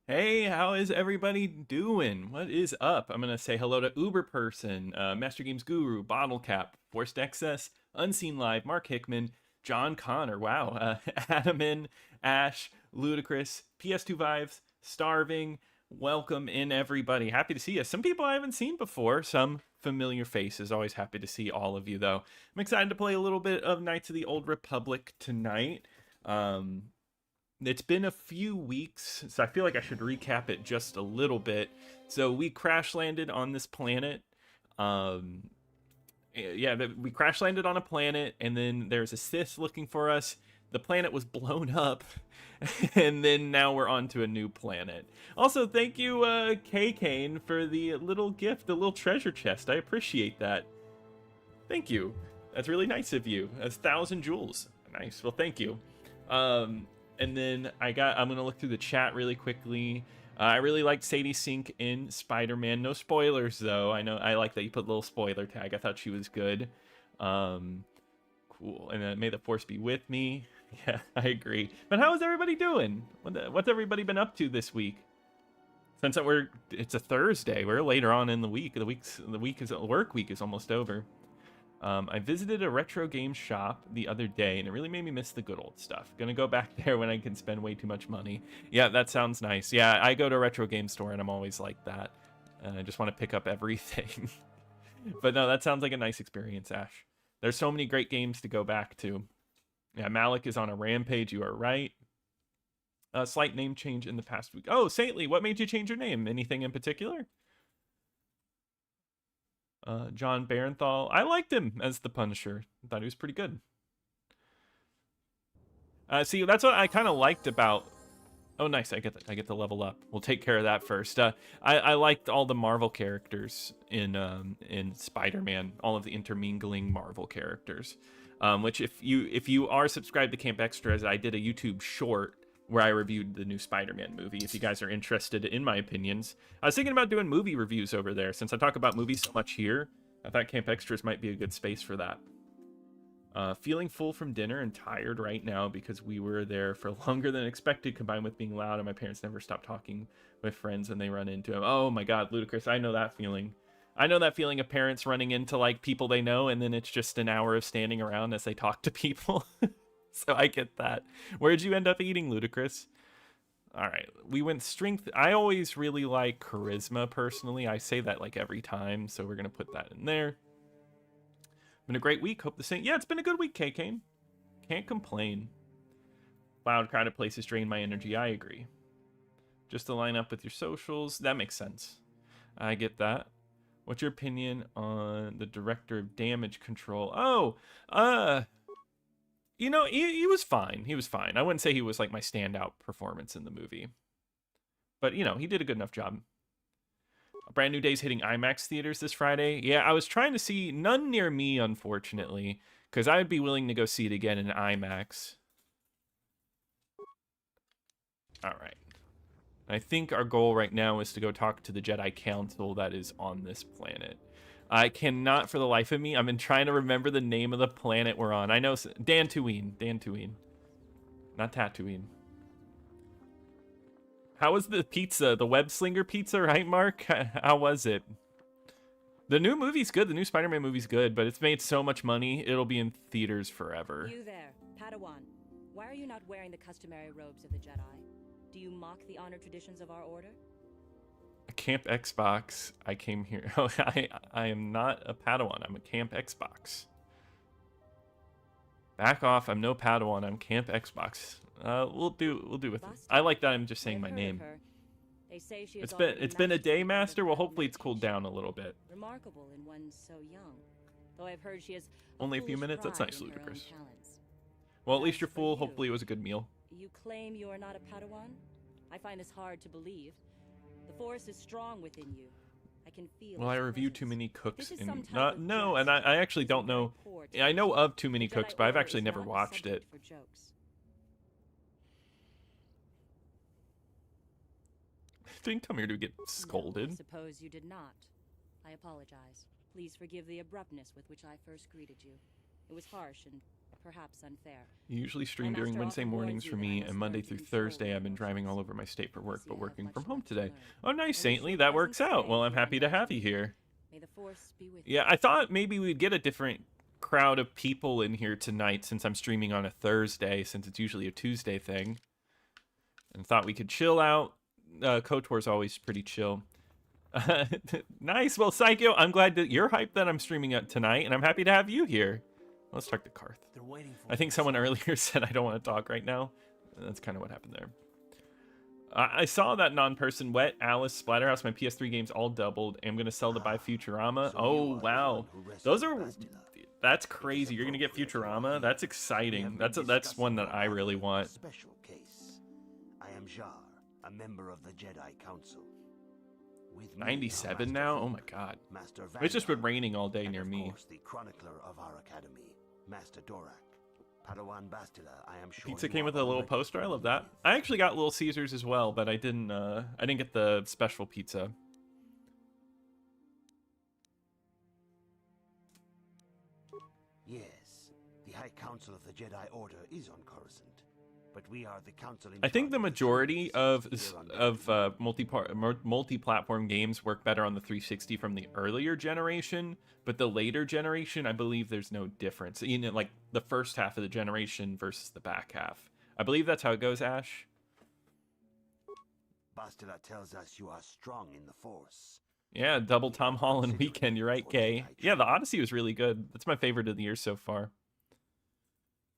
Hey, how is everybody doing? What is up? I'm gonna say hello to Uber Person, Master Games Guru, Bottle Cap, Forced Excess, Unseen Live, Mark Hickman, John Connor, wow, Adamin, Ash, Ludacris, PS2 Vibes, Starving. Welcome in, everybody. Happy to see you. Some people I haven't seen before, some familiar faces. Always happy to see all of you, though. I'm excited to play a little bit of Knights of the Old Republic tonight. Um, it's been a few weeks, so I feel like I should recap it just a little bit. So we crash landed on this planet. Um, yeah, we crash landed on a planet, and then there's a Sith looking for us. The planet was blown up, and then now we're on to a new planet. Also, thank you, K Kane, for the little gift, the little treasure chest. I appreciate that. Thank you. That's really nice of you. That's 1,000 jewels. Nice. Well, thank you. And then I'm gonna look through the chat really quickly. I really liked Sadie Sink in Spider-Man. No spoilers though. I know I like that you put a little spoiler tag. I thought she was good. Cool. And then may the force be with me. Yeah, I agree. But how is everybody doing? What's everybody been up to this week? Since it's a Thursday, we're later on in the week. The work week is almost over. I visited a retro game shop the other day, and it really made me miss the good old stuff. Gonna go back there when I can spend way too much money. Yeah, that sounds nice. Yeah, I go to a retro game store, and I'm always like that. And I just want to pick up everything. But no, that sounds like a nice experience, Ash. There's so many great games to go back to. Yeah, Malik is on a rampage. You are right. A slight name change in the past week. Oh, Saintly, what made you change your name? Anything in particular? John Barenthal. I liked him as the Punisher. I thought he was pretty good. See, that's what I kind of liked about. Oh, nice! I get the level up. We'll take care of that first. I liked all the Marvel characters in Spider-Man. All of the intermingling Marvel characters. Which if you are subscribed to Camp Extras, I did a YouTube short where I reviewed the new Spider-Man movie. If you guys are interested in my opinions, I was thinking about doing movie reviews over there. Since I talk about movies so much here, I thought Camp Extras might be a good space for that. Feeling full from dinner and tired right now because we were there for longer than expected, combined with being loud and my parents never stop talking with friends when they run into them. Oh my god, Ludacris, I know that feeling. I know that feeling of parents running into like people they know and then it's just an hour of standing around as they talk to people. So I get that. Where'd you end up eating, Ludacris? All right, we went strength. I always really like charisma personally. I say that like every time, so we're gonna put that in there. Been a great week. Hope the same. Yeah, it's been a good week, K Kane. Can't complain. Loud, crowded places drain my energy. I agree. Just to line up with your socials. That makes sense. I get that. What's your opinion on the director of damage control? Oh, you know, he was fine. He was fine. I wouldn't say he was like my standout performance in the movie. But, you know, he did a good enough job. Brand New Day's hitting IMAX theaters this Friday. Yeah, I was trying to see none near me, unfortunately, because I would be willing to go see it again in IMAX. All right. I think our goal right now is to go talk to the Jedi Council that is on this planet. I cannot for the life of me. I've been trying to remember the name of the planet we're on. I know Dantooine. Dantooine. Not Tatooine. How was the pizza? The web slinger pizza, right, Mark? How was it? The new movie's good. The new Spider-Man movie's good, but it's made so much money, it'll be in theaters forever. You there, Padawan. Why are you not wearing the customary robes of the Jedi? Do you mock the honor traditions of our order? Camp Xbox. I came here. Oh, I am not a Padawan. I'm a Camp Xbox. Back off. I'm no Padawan. I'm Camp Xbox. We'll do with it. I like that I'm just saying my name. They say she is It's been a day, Master. Well, hopefully it's cooled down a little bit. Remarkable in one so young. Though I've heard she is only a few minutes. That's nice, Ludacris. Well, at least you're full. Hopefully it was a good meal. You claim you are not a Padawan? I find this hard to believe. The force is strong within you. I can feel. Well, I review Too Many Cooks in no, and I actually don't know. I know of Too Many Cooks, but I've actually never watched it. Didn't come here to get scolded. No, I suppose you did not. I apologize. Please forgive the abruptness with which I first greeted you. It was harsh and perhaps unfair. You usually stream My during master Wednesday often mornings warns for me that I me, must and Monday learn to through control Thursday my I've been driving all emotions. over my state for work, See, but I have working much from home left to today. learn. Oh, nice, I wish Saintly. you That pleasant works out. stay Well, I'm here happy in to have you Insignia. here. May the force be with Yeah, you. I thought maybe we'd get a different crowd of people in here tonight since I'm streaming on a Thursday, since it's usually a Tuesday thing. And thought we could chill out. KOTOR's always pretty chill. Nice. Well, Psycho, I'm glad that you're hyped that I'm streaming it tonight, and I'm happy to have you here. Let's talk to Karth. They're waiting for I think someone earlier said I don't want to talk right now. That's kind of what happened there. I saw that non-person Wet, Alice, Splatterhouse, my PS3 games all doubled. I'm going to sell to buy Futurama. Oh, wow. Those are... That's crazy. You're going to get Futurama? That's exciting. That's one that I really want. Special case. I am Jar, a member of the Jedi Council. With 97 now? Oh my god. Master It's just been Vandar, raining all day and near of me. course, the chronicler of our academy, Master Dorak. Padawan Bastila, I am sure Pizza you came are with a little already poster. I love familiar that. with. I actually got Little Caesars as well, but I didn't get the special pizza. Yes, the High Council of the Jedi Order is on Coruscant, but we are the council in I think the charge majority of services here on multi-platform games work better on the 360 from the earlier generation, but the later generation, I believe there's no difference. You know, like the first half of the generation versus the back half. I believe that's how it goes, Ash. Bastila tells us you are strong in the Force. Yeah, double Tom Holland weekend. You're right, Kay. Yeah, the Odyssey was really good. That's my favorite of the year so far.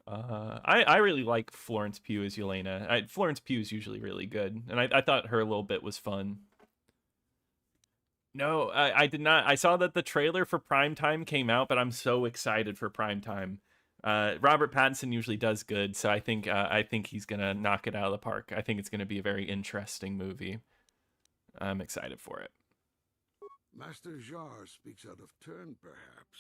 I really like Florence Pugh as Yelena. Florence Pugh is usually really good, and I thought her little bit was fun. No, I did not. I saw that the trailer for Primetime came out, but I'm so excited for Primetime. Robert Pattinson usually does good, so I think he's gonna knock it out of the park. I think it's gonna be a very interesting movie. I'm excited for it. Master Jar speaks out of turn, perhaps.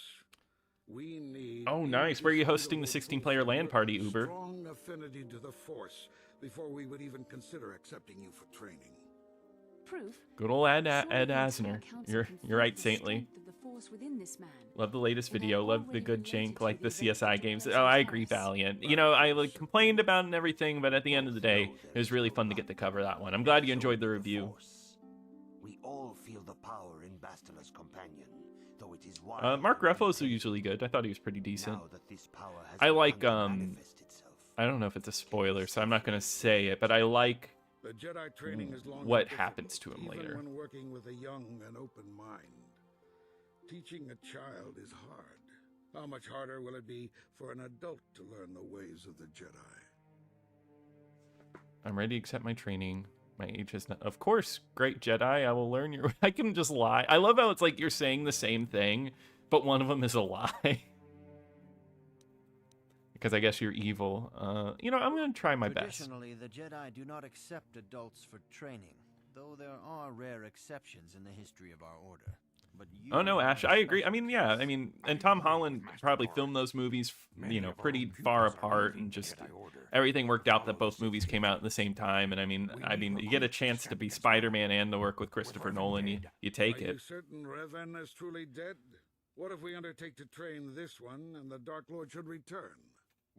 We need... Oh, nice. Where are you hosting the 16-player LAN party, Uber? Strong affinity to the Force before we would even consider accepting you for training. Proof? Good old Ed Surely the Asner. entire council You're confirmed right, the Saintly. strength of the Force within this man. Love the latest And video. they're Love the already good related jank, like to the the events CSI that games. took Oh, place I in agree, Paris. Valiant. You know, I like complained about it and everything, but at the end of the day, it was really fun to get to cover that one. I'm glad you enjoyed the review. Force. We all feel the power in Bastila's companion, though it is Mark Ruffalo's usually good. I thought he was pretty decent. Now that this power has I like, begun to manifest itself, I don't know if it's a spoiler, so I'm not going to say it, but I like The Jedi training is long and what difficult, happens to him even later. when working with a young and open mind. Teaching a child is hard. How much harder will it be for an adult to learn the ways of the Jedi? I'm ready to accept my training. My age is not... Of course, great Jedi, I will learn your... I can just lie. I love how it's like you're saying the same thing, but one of them is a lie. Because I guess you're evil. You know, I'm going to try my best. Traditionally, the Jedi do not accept adults for training, though there are rare exceptions in the history of our order. But you Oh no, are Ash, a I agree. I special mean, yeah, I mean, and Tom Holland probably filmed those movies, you know, pretty far apart, and just everything worked out that both movies came out at the same time. And I mean, you get a chance to be Spider-Man and to work with Christopher Nolan, you take Are you it. certain Revan is truly dead? What if we undertake to train this one and the Dark Lord should return?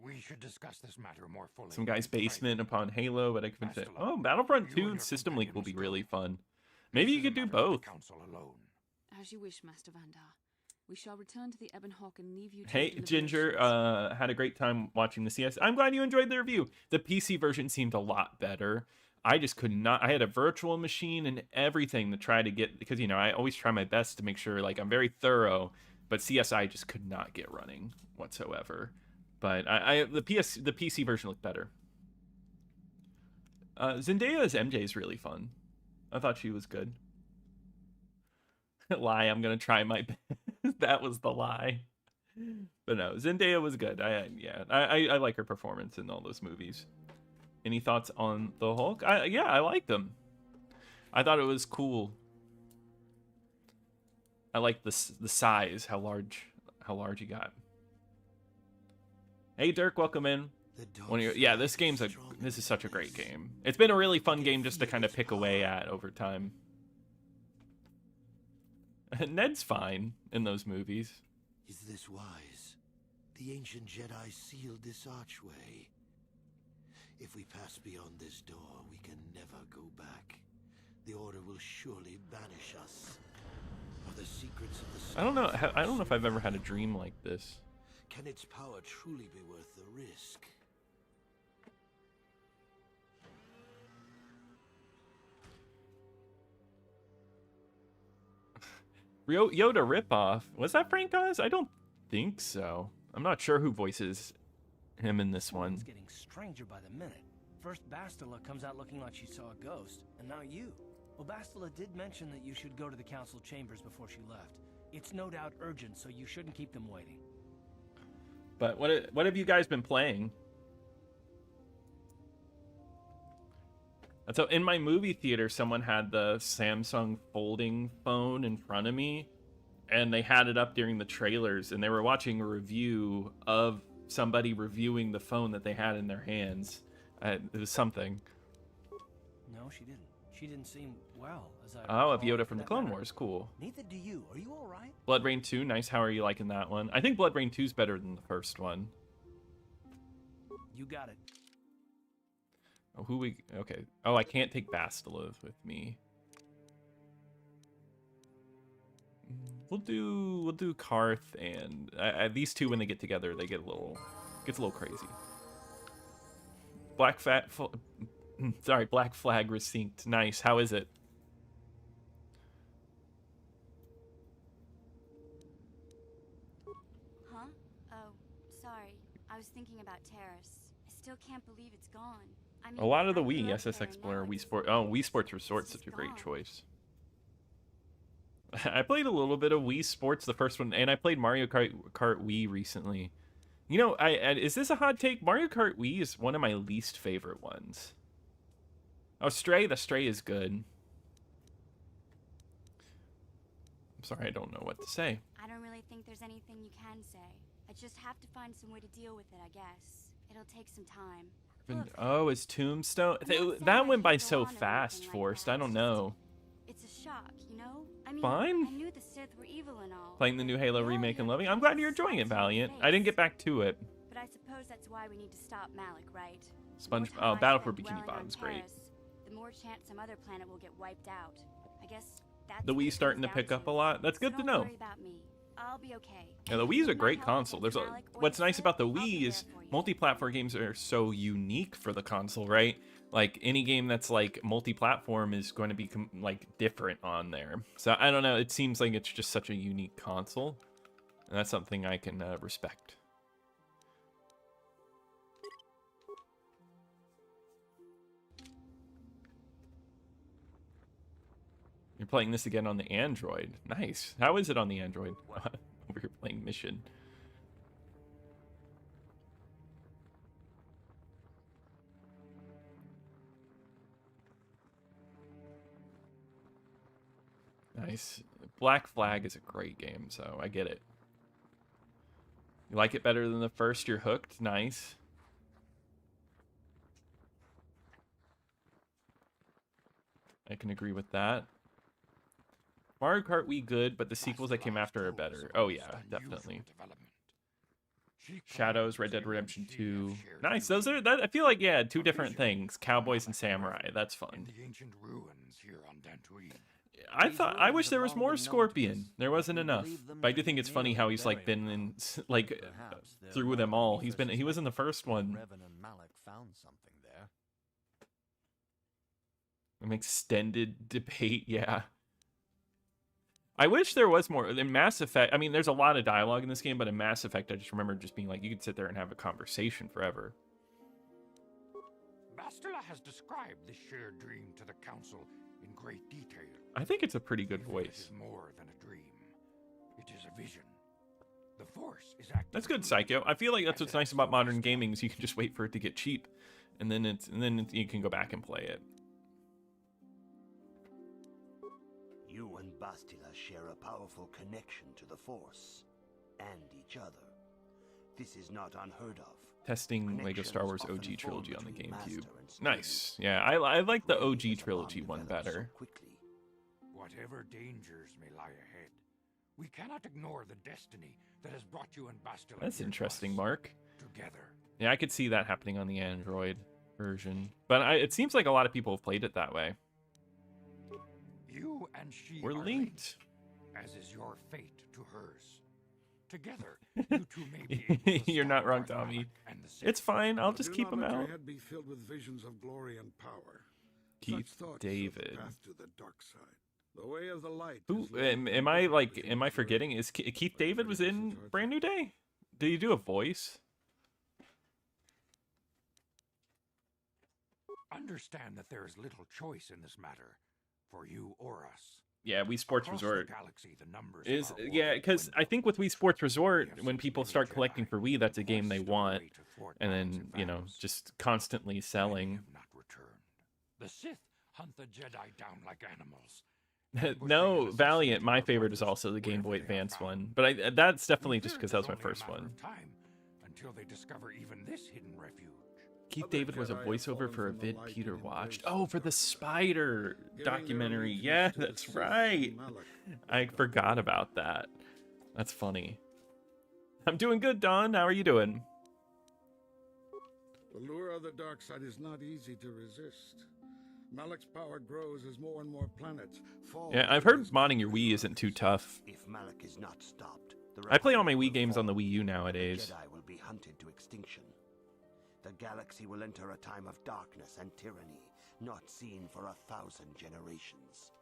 We should discuss this matter more fully. Some guy's basement upon Halo, but I can fit. Oh, Battlefront 2 and System Link will be really fun. Maybe you could do both. Council alone. As you wish, Master Vandar. We shall return to the Ebon Hawk and leave you to Hey, your Ginger, deliberations. had a great time watching the CS. I'm glad you enjoyed the review. The PC version seemed a lot better. I just could not. I had a virtual machine and everything to try to get, because, you know, I always try my best to make sure, like, I'm very thorough, but CSI just could not get running whatsoever. But the PC version looked better. Zendaya as MJ is really fun. I thought she was good. Lie, I'm gonna try my best. That was the lie. But no, Zendaya was good. I like her performance in all those movies. Any thoughts on the Hulk? Yeah, I liked them. I thought it was cool. I like the size, how large he got. Hey Dirk, welcome in. This is such a great game. It's been a really fun game just to kind of pick away at over time. Ned's fine in those movies. Is this wise? The ancient Jedi sealed this archway. If we pass beyond this door, we can never go back. The Order will surely banish us. Are the secrets of the I don't know. I don't know if I've ever had a dream like this. Can its power truly be worth the risk? Yoda ripoff. Was that Frank Oz? I don't think so. I'm not sure who voices him in this one. It's getting stranger by the minute. First Bastila comes out looking like she saw a ghost, and now you. Well, Bastila did mention that you should go to the council chambers before she left. It's no doubt urgent, so you shouldn't keep them waiting. But what have you guys been playing? So in my movie theater, someone had the Samsung folding phone in front of me, and they had it up during the trailers, and they were watching a review of somebody reviewing the phone that they had in their hands. It was something. No, she didn't. She didn't seem well, as I Oh, of recall, Yoda for from the that Clone matter. Wars. Cool. Neither do you. Are you all right? Blood Rain 2, nice. How are you liking that one? I think Blood Rain 2 is better than the first one. You got it. Oh, okay. Oh, I can't take Bastila with me. We'll do Karth, and these two, when they get together, they gets a little crazy. Black Flag Resynced. Nice. How is it? Huh? Oh, sorry. I was thinking about Terrace. I still can't believe it's gone. I mean, A lot of the I grew Wii, up SS there, and Explorer, now Wii it's- Sport. Oh, Wii Sports Resort's it's such a great gone. choice. I played a little bit of Wii Sports, the first one, and I played Mario Kart Wii recently. You know, is this a hot take? Mario Kart Wii is one of my least favorite ones. Oh, Stray. The Stray is good. I'm sorry, I don't know what to say. I don't really think there's anything you can say. I just have to find some way to deal with it, I guess. It'll take some time. Look, Oh, is Tombstone? I'm not saying That I went by can't go so on or fast, anything like Forced. that, I don't it's know. It's a shock, you know? I mean, Fine. I knew the Sith were evil and all. Playing the new Halo They all remake and have loving. I'm glad these you're enjoying it, sides to their Valiant. I didn't face. get back to it. But I suppose that's why we need to stop Malik, right? Sponge. The more time I Battle for spend Bikini dwelling on Bottom's great. Paris, the more chance some other planet will get wiped out. I guess that's The what it Wii's starting to comes down pick up a lot. That's good So to don't know. worry about me. I'll be okay. Yeah, the Wii's a Need my great help console. against There's Malik or what's the nice Sith? about the I'll be Wii there is for you. multi-platform games are so unique for the console, right? Like any game that's like multi-platform is going to be like different on there. So I don't know. It seems like it's just such a unique console, and that's something I can respect. You're playing this again on the Android. Nice. How is it on the Android? Over here playing Mission. Nice. Black Flag is a great game, so I get it. You like it better than the first? You're hooked? Nice. I can agree with that. Mario Kart Wii good, but the sequels that came after are better. Oh yeah, definitely. Shadows, Red Dead Redemption 2. Nice. Those are that. I feel like yeah, two different things. Cowboys and samurai. That's In fun. the ancient ruins here on Dantooine. I wish there was more Scorpion. There wasn't enough. But I do think it's funny how he's like been in like through them all. He was in the first one. Revan and Malik found something there. An extended debate, yeah. I wish there was more. In Mass Effect, I mean, there's a lot of dialogue in this game, but in Mass Effect, I just remember just being like, you could sit there and have a conversation forever. Bastila has described this shared dream to the council in great detail. I think it's a pretty good It voice. is more than a dream. It is a vision. The Force is active. That's good, Psycho. I feel like that's what's nice about modern gaming is you can just wait for it to get cheap, and then you can go back and play it. You and Bastila share a powerful connection to the Force and each other. This is not unheard of. Testing Lego Star Wars Connections OG often trilogy form on the between GameCube. master and student. Nice. Yeah, I like the Rarely OG does a trilogy bond one develop so better. quickly. Whatever dangers may lie ahead, We cannot ignore the destiny that has brought you and Bastila. That's here to interesting, us. Mark. Together. Yeah, I could see that happening on the Android version. But it seems like a lot of people have played it that way. You and she We're are linked. as is your fate to hers. Together, you two may be able to You're not stop wrong, Darth Tommy. Malak and the Sith. It's fine. I'll But just do keep not him let your out. head be filled with visions of glory and power. Keith Such thoughts are David. the path to the dark side. The way of the light. Who is long am I and like? difficult Am I to endure. forgetting? Is Keith David was in Brand New Day? Did he do a voice? Understand that there is little choice in this matter, for you or us. Yeah, Wii Sports Across Resort the galaxy, the numbers is of our yeah, order because I dwindle. think with Wii Sports We Resort, have when so people many start Jedi, collecting for Wii, that's a the game they Force want, stood to thwart and Maul's then you know advance. just constantly Many selling. have not returned. The Sith hunt the Jedi down like animals. No, Valiant, my favorite is also the Game Boy Advance one, but that's definitely just because that was my first one. Time until they discover even this hidden refuge. Keith Other David was a Jedi have voiceover fallen for a from the vid light Peter and watched. embraced Oh, for the darkness, Spider giving their documentary. allegiance Yeah, to the that's Sith right. and Malak. I forgot about that. That's funny. I'm doing good, Don. How are you doing? The lure of the dark side is not easy to resist. Malak's power grows as more and more planets fall. Yeah, I've into heard his modding your mighty Wii isn't too arms. tough. If Malak is not stopped, the I play all my Republic Wii will games on the fall, Wii U and the nowadays. Jedi will be hunted to extinction. The galaxy will enter a time of darkness and tyranny, not seen for 1,000 generations.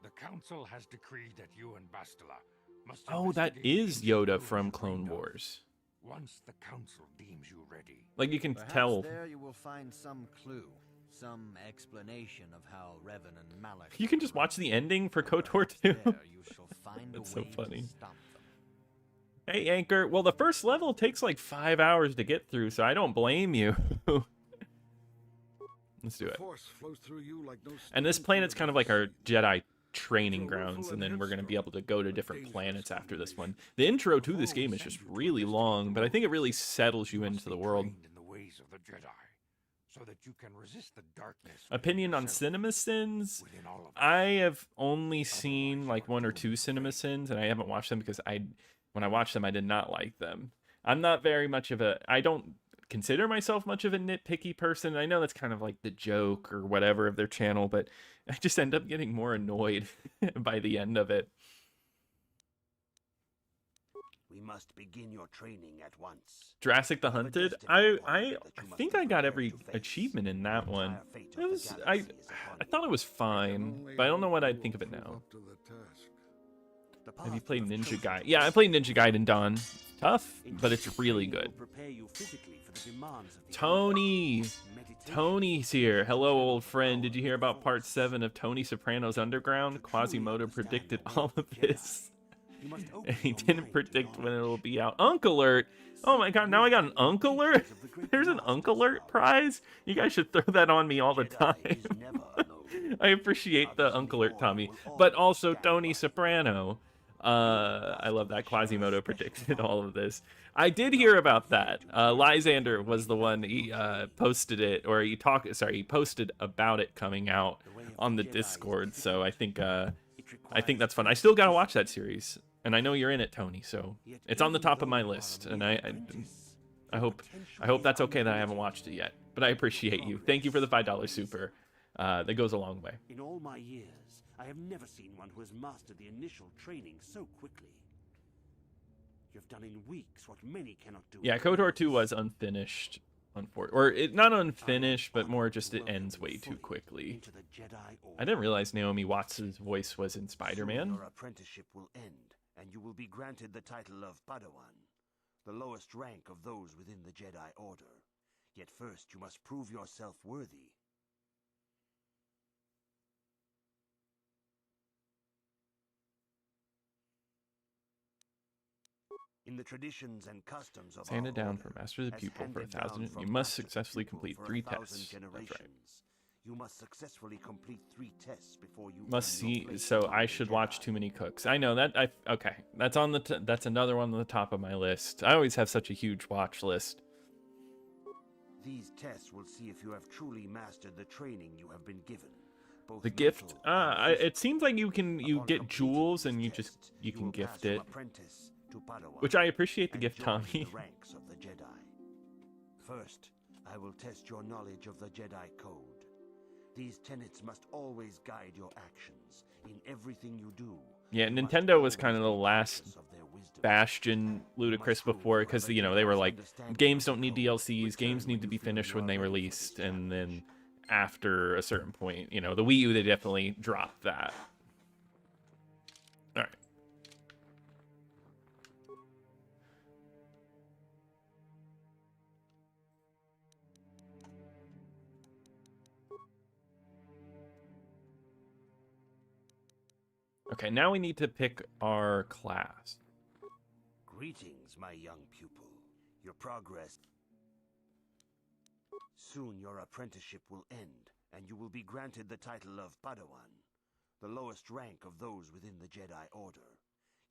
The Council has decreed that you and Bastila must Oh, that investigate the is ancient Yoda ruins from of Clone Reno. Wars. Once the Council deems you ready. Like you can Perhaps tell. there you will find some clue, some explanation of how Revan and Malak. You can just watch the ending for KOTOR 2. There you shall find That's a so way funny. to stop them. Hey, Anchor. Well, the first level takes like 5 hours to get through, so I don't blame you. Let's do The it. Force flows through you like no And this storm planet's through kind of the like our sea. Jedi training grounds, and then we're going to be able to go to different planets after this one. The intro to this game is just really long, but I think it really settles you must into be the world. trained in the ways of the Jedi, so that you can resist the darkness within Opinion on yourself, Cinema Sins? within all of us. I have only seen like 1 or 2 Cinema Sins, and I haven't watched them because when I watched them, I did not like them. I'm not very much of I don't consider myself much of a nitpicky person. I know that's kind of like the joke or whatever of their channel, but I just end up getting more annoyed by the end of it. We must begin your training at once. Jurassic the You have a Hunted. destiny I appointment I that you I must think be I got prepared every to face. achievement in that The one. entire fate of It the was galaxy is I upon thought you. it was fine, but I don't know what I'd think of it now. Up to the task. The Have you path played have Ninja chosen Gaiden? to Yeah, I pursue played Ninja Gaiden Dawn. Tough, but it's really Training good. will prepare you physically for the demands of the Tony! Order. Meditation Tony's here. Hello, old friend. Did you hear about part 7 of Tony Soprano's Underground? To truly Quasimodo understand predicted the will all of of the Jedi, this. you must open And he your didn't mind to predict when knowledge. it'll be out. Unk Alert! Oh my god, now I got an Unk Alert? There's an Unk Alert prize? You guys should throw that on me all the Jedi is time. never alone. I appreciate the Unk Alert, Tommy. But also Tony Soprano. I love that Quasimodo predicted all of this. I did hear about that. Lysander was the one, he posted it, or he posted about it coming out on the Discord. So I think that's fun. I still gotta watch that series, and I know you're in it, Tony. So it's on the top of my list, and I hope that's okay that I haven't watched it yet. But I appreciate you. Thank you for the $5 super. That goes a long way. In all my years, I have never seen one who has mastered the initial training so quickly. You've done in weeks what many cannot do. Yeah, KOTOR 2 was unfinished, not unfinished, but more just it ends way too quickly. Into the Jedi Order. I didn't realize Naomi Watts' voice was in Spider-Man. Soon your apprenticeship will end, and you will be granted the title of Padawan, the lowest rank of those within the Jedi Order. Yet first you must prove yourself worthy. In the traditions and customs of Sand our it down order, for Master the as Pupil for handed 1,000. down from You must master to successfully pupil complete for 3 1,000 tests. That's right. generations. You must successfully complete 3 tests before you Must earn your see. place So among I the should watch Jedi. Too Many Cooks. I know that. Okay. That's on that's another one on the top of my list. I always have such a huge watch list. These tests will see if you have truly mastered the training you have been given. both The gift, mental and it seems like you physical. get Upon jewels completing and this test, you can will gift pass from it, apprentice to Padawan which I appreciate the and gift, join Tommy. the ranks of the Jedi. First, I will test your knowledge of the Jedi Code. These tenets must always guide your actions in everything you do. Yeah, You must Nintendo was always kind of the be last conscious of their wisdom. bastion ludicrous before, because you know they were like, games don't need DLCs, games need to be finished when they released, and then after a certain point, you know, the Wii U, they definitely dropped that. All right. Okay, now we need to pick our class. Greetings, my young pupil. Your progress. Soon your apprenticeship will end, and you will be granted the title of Padawan, the lowest rank of those within the Jedi Order.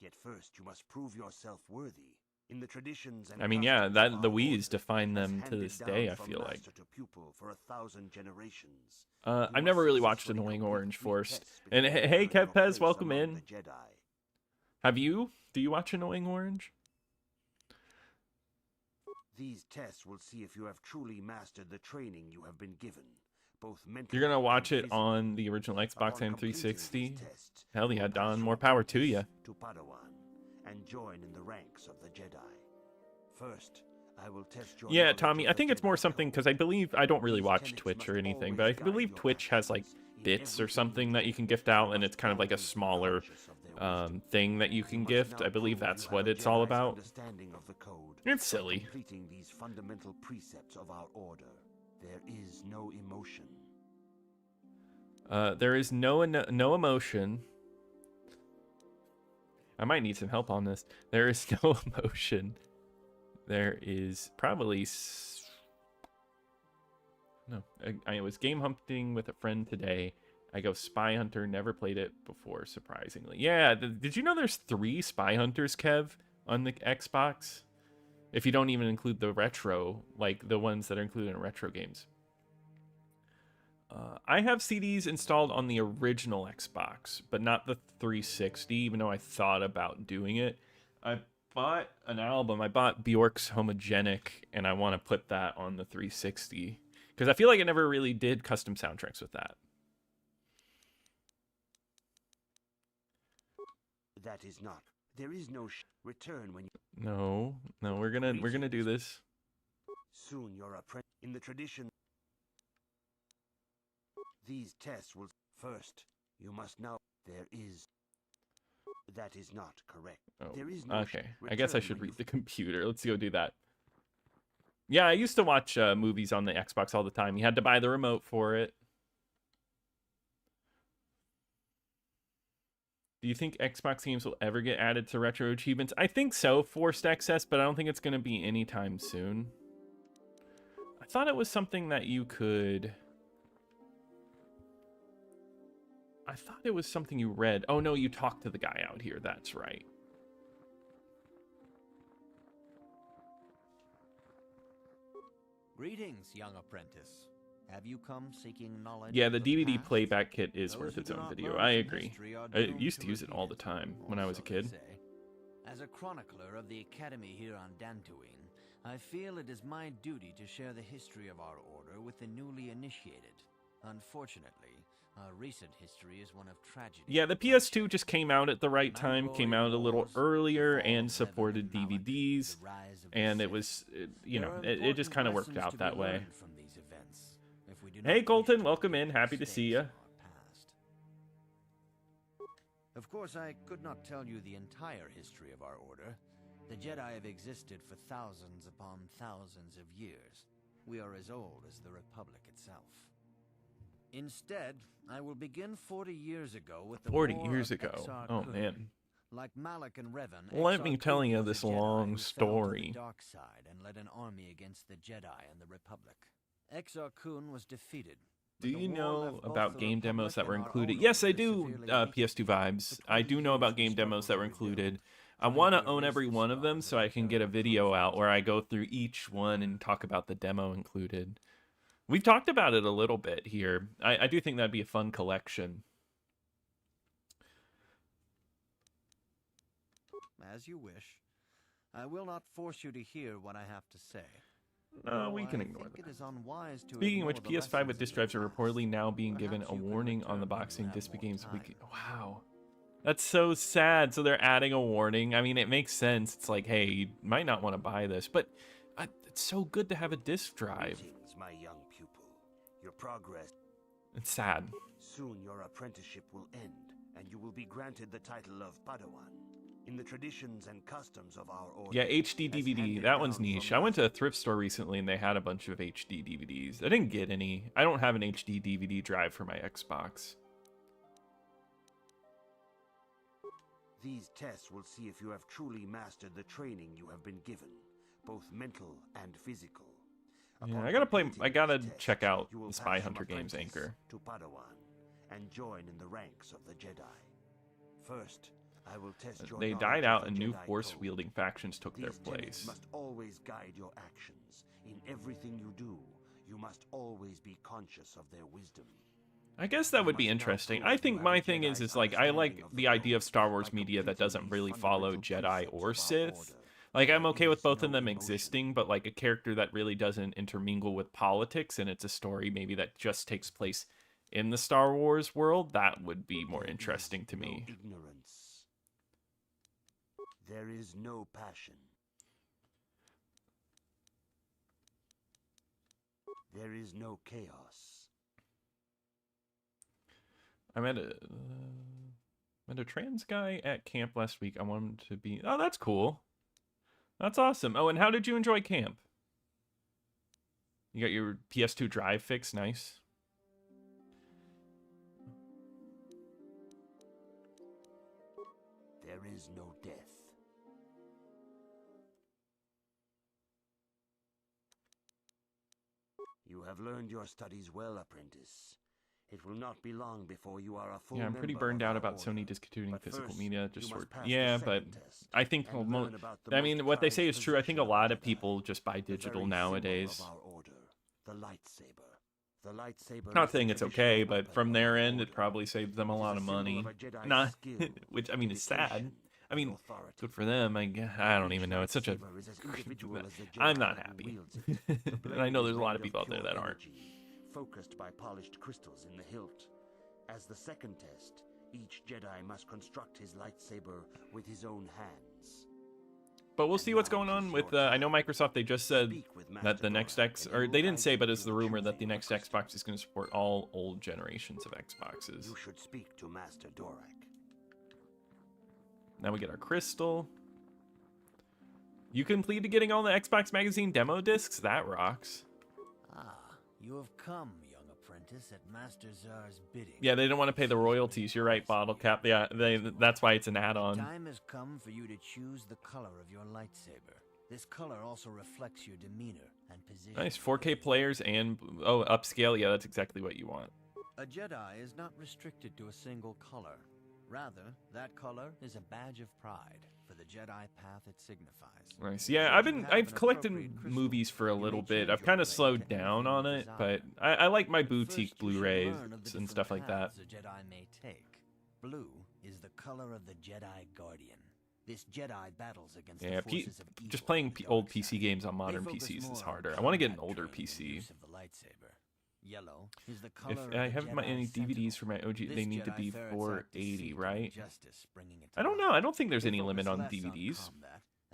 Yet first you must prove yourself worthy. In the traditions and I mean, yeah, customs of the our Wii's order, define as them to handed this down day, I from feel like. master to pupil for 1,000 generations. I've never really watched Annoying Orange Force. And hey, Kevpez, welcome in. Have you? Do you watch Annoying Orange? These tests will see if you have truly mastered the training you have been given, both mentally. You're gonna watch and it physically. on the original Xbox Upon and completing 360? these tests, Hell you yeah, will pass Don. from More power to you. apprentice to Padawan and join in the ranks of the Jedi. First, I will test your Yeah, knowledge Tommy, of I the think it's more Jedi something Code. because I don't really These watch tenets Twitch must or anything, always but I guide believe your Twitch has like actions in bits or everything something you that do. you can gift out, You and must it's kind of like a always be smaller conscious of their wisdom. thing that you can must gift. now I believe prove that's you what have a it's all Jedi's about. understanding of the code It's by silly. completing these fundamental precepts of our order. There is no emotion. There is no emotion. I might need some help on this. There is no emotion. There is probably no. I was game hunting with a friend today. I go Spy Hunter. Never played it before, surprisingly. Yeah, did you know there's 3 Spy Hunters, Kev, on the Xbox? If you don't even include the retro, like the ones that are included in retro games. I have CDs installed on the original Xbox, but not the 360, even though I thought about doing it. I bought an album. I bought Bjork's Homogenic, and I want to put that on the 360. Because I feel like it never really did custom soundtracks with that. That is not. There is no return when you. No, we're gonna do this. Soon your apprentice in the tradition. These tests will first. You must know there is. That is not correct. Oh, There is no okay. I guess I return should when read you the computer. Let's go do that. Yeah, I used to watch movies on the Xbox all the time. You had to buy the remote for it. Do you think Xbox games will ever get added to retro achievements? I think so, Forced Access, but I don't think it's going to be anytime soon. I thought it was something that you could... I thought it was something you read. Oh, no, you talked to the guy out here. That's right. Greetings, young apprentice. Have you come seeking knowledge? Yeah, of the the DVD past? playback kit is Those worth who its do own not video. learn I from agree. history are I doomed used to use it repeat all the time when I was a or so they kid. say. As a chronicler of the Academy here on Dantooine, I feel it is my duty to share the history of our order with the newly initiated. Unfortunately, our recent history is one of tragedy. Yeah, the PS2 just came out at the right time, came out a little earlier, and supported DVDs, and it was, you know, it just kind of worked out that way. Hey, Colton, welcome in. Happy to see you. Of course, I could not tell you the entire history of our order. The Jedi have existed for thousands upon thousands of years. We are as old as the Republic itself. Instead, I will begin 40 years ago with the 40 War years of ago. Exar Oh, Kun. man. Like Malak and Revan, Let me Exar tell Kun you was a this Jedi long who fell to story. the dark side and led an army against the Jedi and the Republic. Exar Kun was defeated. Do but the you war know left both about the game demos Republic that were and our included? own Yes, I order do, severely weakened. PS2 vibes. For I 20 do know years about we game demos that were struggled to rebuild. included. I 20 want to to own erase every the one of them scars so of I the can get a terrible video out conflict. where I go through each one and talk about the demo included. We've talked about it a little bit here. I do think that'd be a fun collection. As you wish. I will not force you to hear what I have to say. No, we Though can I ignore think that. It is unwise to Speaking of which, ignore the PS5 with lessons disc of the drives are past. reportedly now being given Perhaps a you could warning on the return when boxing you have disc more games. time. Wow. That's so sad. So they're adding a warning. I mean, it makes sense. It's like, hey, you might not want to buy this, but it's so good to have a disc drive. Greetings, my young pupil. Your progress. It's sad. Soon your apprenticeship will end, and you will be granted the title of Padawan. In the traditions and customs of our order. Yeah, HD DVD. That one's niche. I went to a thrift store recently and they had a bunch of HD DVDs. I didn't get any. I don't have an HD DVD drive for my Xbox. These tests will see if you have truly mastered the training you have been given, both mental and physical. Yeah, I gotta check out the Spy Hunter games anchor. To Padawan and join in the ranks of the Jedi. First, I will test your They knowledge died of out the and new Jedi force-wielding factions took their These tenets place. must always guide your actions. In everything you do, you must always be conscious of their wisdom. I guess that would be interesting. I think my thing is like, I like the idea of Star Wars media that doesn't really follow Jedi or Sith. Like, I'm okay with both of them existing, but like a character that really doesn't intermingle with politics and it's a story maybe that just takes place in the Star Wars world, that would be more interesting to me. Ignorance. There is no passion. There is no chaos. I met a trans guy at camp last week. I want him to be... Oh, that's cool. That's awesome. Oh, and how did you enjoy camp? You got your PS2 drive fixed? Nice. There is no death. You have learned your studies well, apprentice. It will not be long before you are a full Yeah, I'm pretty member burned of out our about order. Sony discontinuing But physical first, media. you Just must sort pass yeah, the but second test I think and learn about the I mean, most what they prized say is true. I think a possession lot of of Jedi, people just buy the digital very symbol nowadays. of our order, the lightsaber. The lightsaber Not is the saying it's traditional okay, but weapon from of their our end, order. it probably saves them a It is lot of symbol money. of a Jedi's Not, skill, which I mean is sad. dedication, I mean, and authority. good for them. I don't even know. It's such a. Lightsaber is as individual as the I'm Jedi not who happy, wields it. The and I blade know is there's a lot made of people out there pure that aren't. energy, focused by polished crystals in the hilt. As the second test, each Jedi must construct his lightsaber with his own hands. But we'll see what's going on with. I know Microsoft. They just said that the next or they didn't say, but it's the rumor that the next Xbox is going to support all old generations of Xboxes. You should speak to Master Dorak. Now we get our crystal. You completed getting all the Xbox Magazine demo discs? That rocks. Ah, you have come, young apprentice, at Master Czar's bidding. Yeah, they don't want to pay the royalties. You're right, Bottle Cap. Yeah, that's why it's an add-on. Time has come for you to choose the color of your lightsaber. This color also reflects your demeanor and position. Nice, 4K players and upscale. Yeah, that's exactly what you want. A Jedi is not restricted to a single color. Rather, that color is a badge of pride for the Jedi path it signifies. Nice. Yeah, I've collected movies for a little bit. I've kind of slowed down on it, but I like my boutique Blu-rays and stuff like that. A Jedi may take. Blue is the color of the Jedi Guardian. This Jedi battles against the forces of evil. Just playing old PC games on modern PCs is harder. I want to get an older PC. Yellow is the color If I have any DVDs for my OG, they need to be 480, right? I don't know. I don't think there's any limit on DVDs.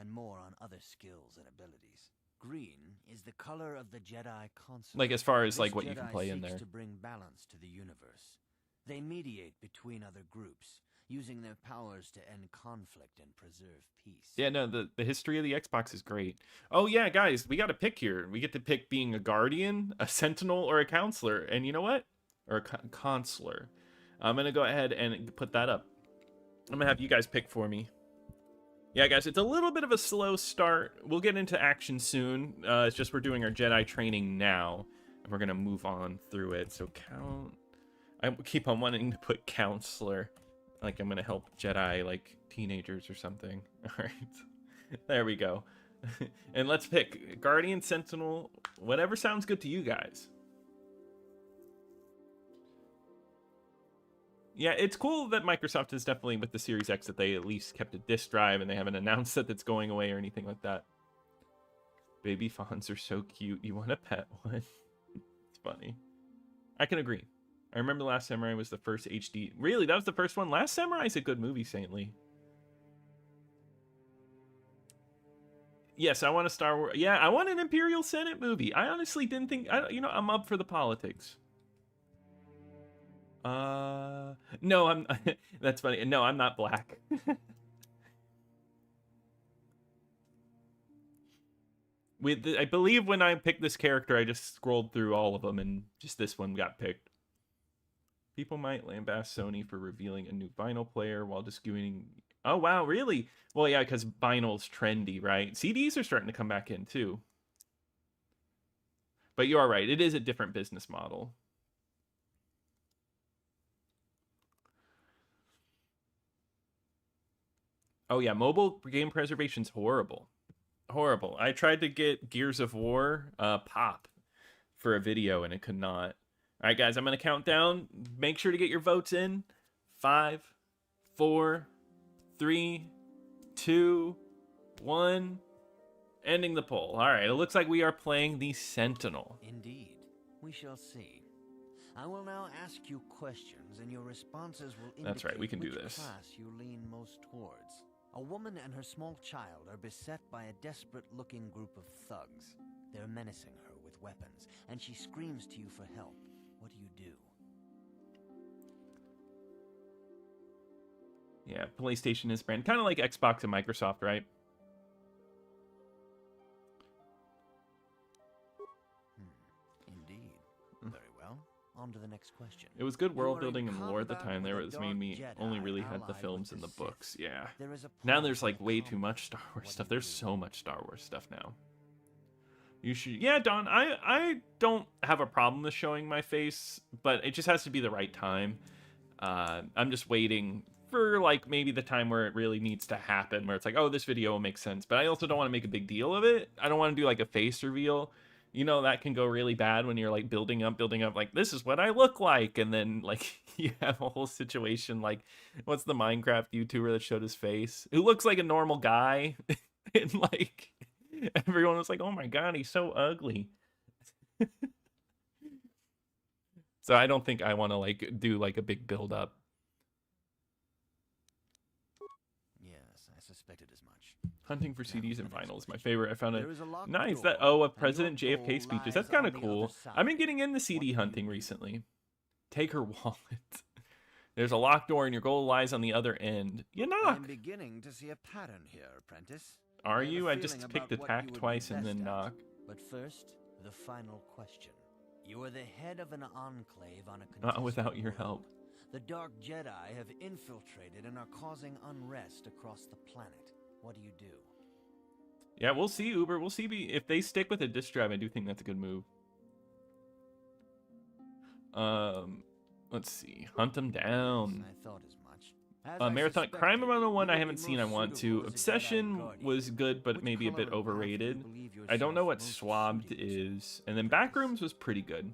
And more on other skills and abilities. Green is the color of the Jedi Council. Like as far as like what you can play in there. To bring balance to the universe. They mediate between other groups, using their powers to end conflict and preserve peace. Yeah, no, the history of the Xbox is great. Oh yeah, guys, we got to pick here. We get to pick being a guardian, a sentinel, or a counselor. And you know what? Or a consular. I'm gonna go ahead and put that up. I'm gonna have you guys pick for me. Yeah, guys, it's a little bit of a slow start. We'll get into action soon. It's just we're doing our Jedi training now, and we're gonna move on through it. So I keep on wanting to put counselor, like I'm gonna help Jedi like teenagers or something. All right, there we go. And let's pick Guardian, Sentinel, whatever sounds good to you guys. Yeah, it's cool that Microsoft is definitely with the Series X that they at least kept a disk drive and they haven't announced that it's going away or anything like that. Baby fawns are so cute. You want to pet one? It's funny. I can agree. I remember Last Samurai was the first HD. Really, that was the first one? Last Samurai is a good movie, Saintly. Yes, I want a Star Wars. Yeah, I want an Imperial Senate movie. I honestly didn't think. I'm up for the politics. No, I'm. That's funny. No, I'm not black. I believe when I picked this character, I just scrolled through all of them, and just this one got picked. People might lambaste Sony for revealing a new vinyl player while disputing. Oh wow, really? Well, yeah, because vinyl's trendy, right? CDs are starting to come back in too. But you are right; it is a different business model. Oh yeah, mobile game preservation's horrible. Horrible. I tried to get Gears of War pop for a video and it could not. All right, guys, I'm going to count down. Make sure to get your votes in. 5, 4, 3, 2, 1. Ending the poll. All right, it looks like we are playing the Sentinel. Indeed. We shall see. I will now ask you questions, and your responses will indicate That's right, we can do which this. class you lean most towards. A woman and her small child are beset by a desperate-looking group of thugs. They're menacing her with weapons, and she screams to you for help. What do you do? Yeah, PlayStation is brand. Kind of like Xbox and Microsoft, right? Indeed. Very well. On to the next question. It was good You world are building in and lore at the combat time. with There a was dark made me Jedi only really had the allied films with and the Sith. books. Yeah. There is a Now there's plan like for way too combat. much Star Wars What stuff. do you There's do? so much Star Wars stuff now. You should, yeah, Don. I don't have a problem with showing my face, but it just has to be the right time. I'm just waiting for like maybe the time where it really needs to happen, where it's like, oh, this video will make sense. But I also don't want to make a big deal of it. I don't want to do like a face reveal. You know, that can go really bad when you're like building up, like, this is what I look like. And then like you have a whole situation like, what's the Minecraft YouTuber that showed his face? Who looks like a normal guy. And like, everyone was like, oh my God, he's so ugly. So I don't think I want to like do like a big build up. Yes, I suspected as much. Hunting for CDs and vinyl is my favorite. I found it There is a locked nice door, that a and President your JFK goal speeches. lies That's kind of on the cool. other side. I've been getting into What CD do you hunting do? recently. Take her wallet. There's a locked door and your goal lies on the other end. You knock. I'm beginning to see a pattern here, apprentice. Are I have a you? I feeling just picked about what attack you would be twice and best then at. knock. But first, the final question. You are the head of an enclave on a Not contested without your world. help. The Dark Jedi have infiltrated and are causing unrest across the planet. What do you do? Yeah, we'll see, Uber. We'll see if they stick with a disc drive. I do think that's a good move. Let's see. Hunt them down. I thought as much. As I Marathon suspected, Crime 101 you I would haven't be seen. I most want suitable to. as a Jedi Obsession Guardian. was good, but Which maybe a color bit of path do you overrated. believe I don't know yourself what most Swabbed suited to? is. And then Backrooms was pretty good.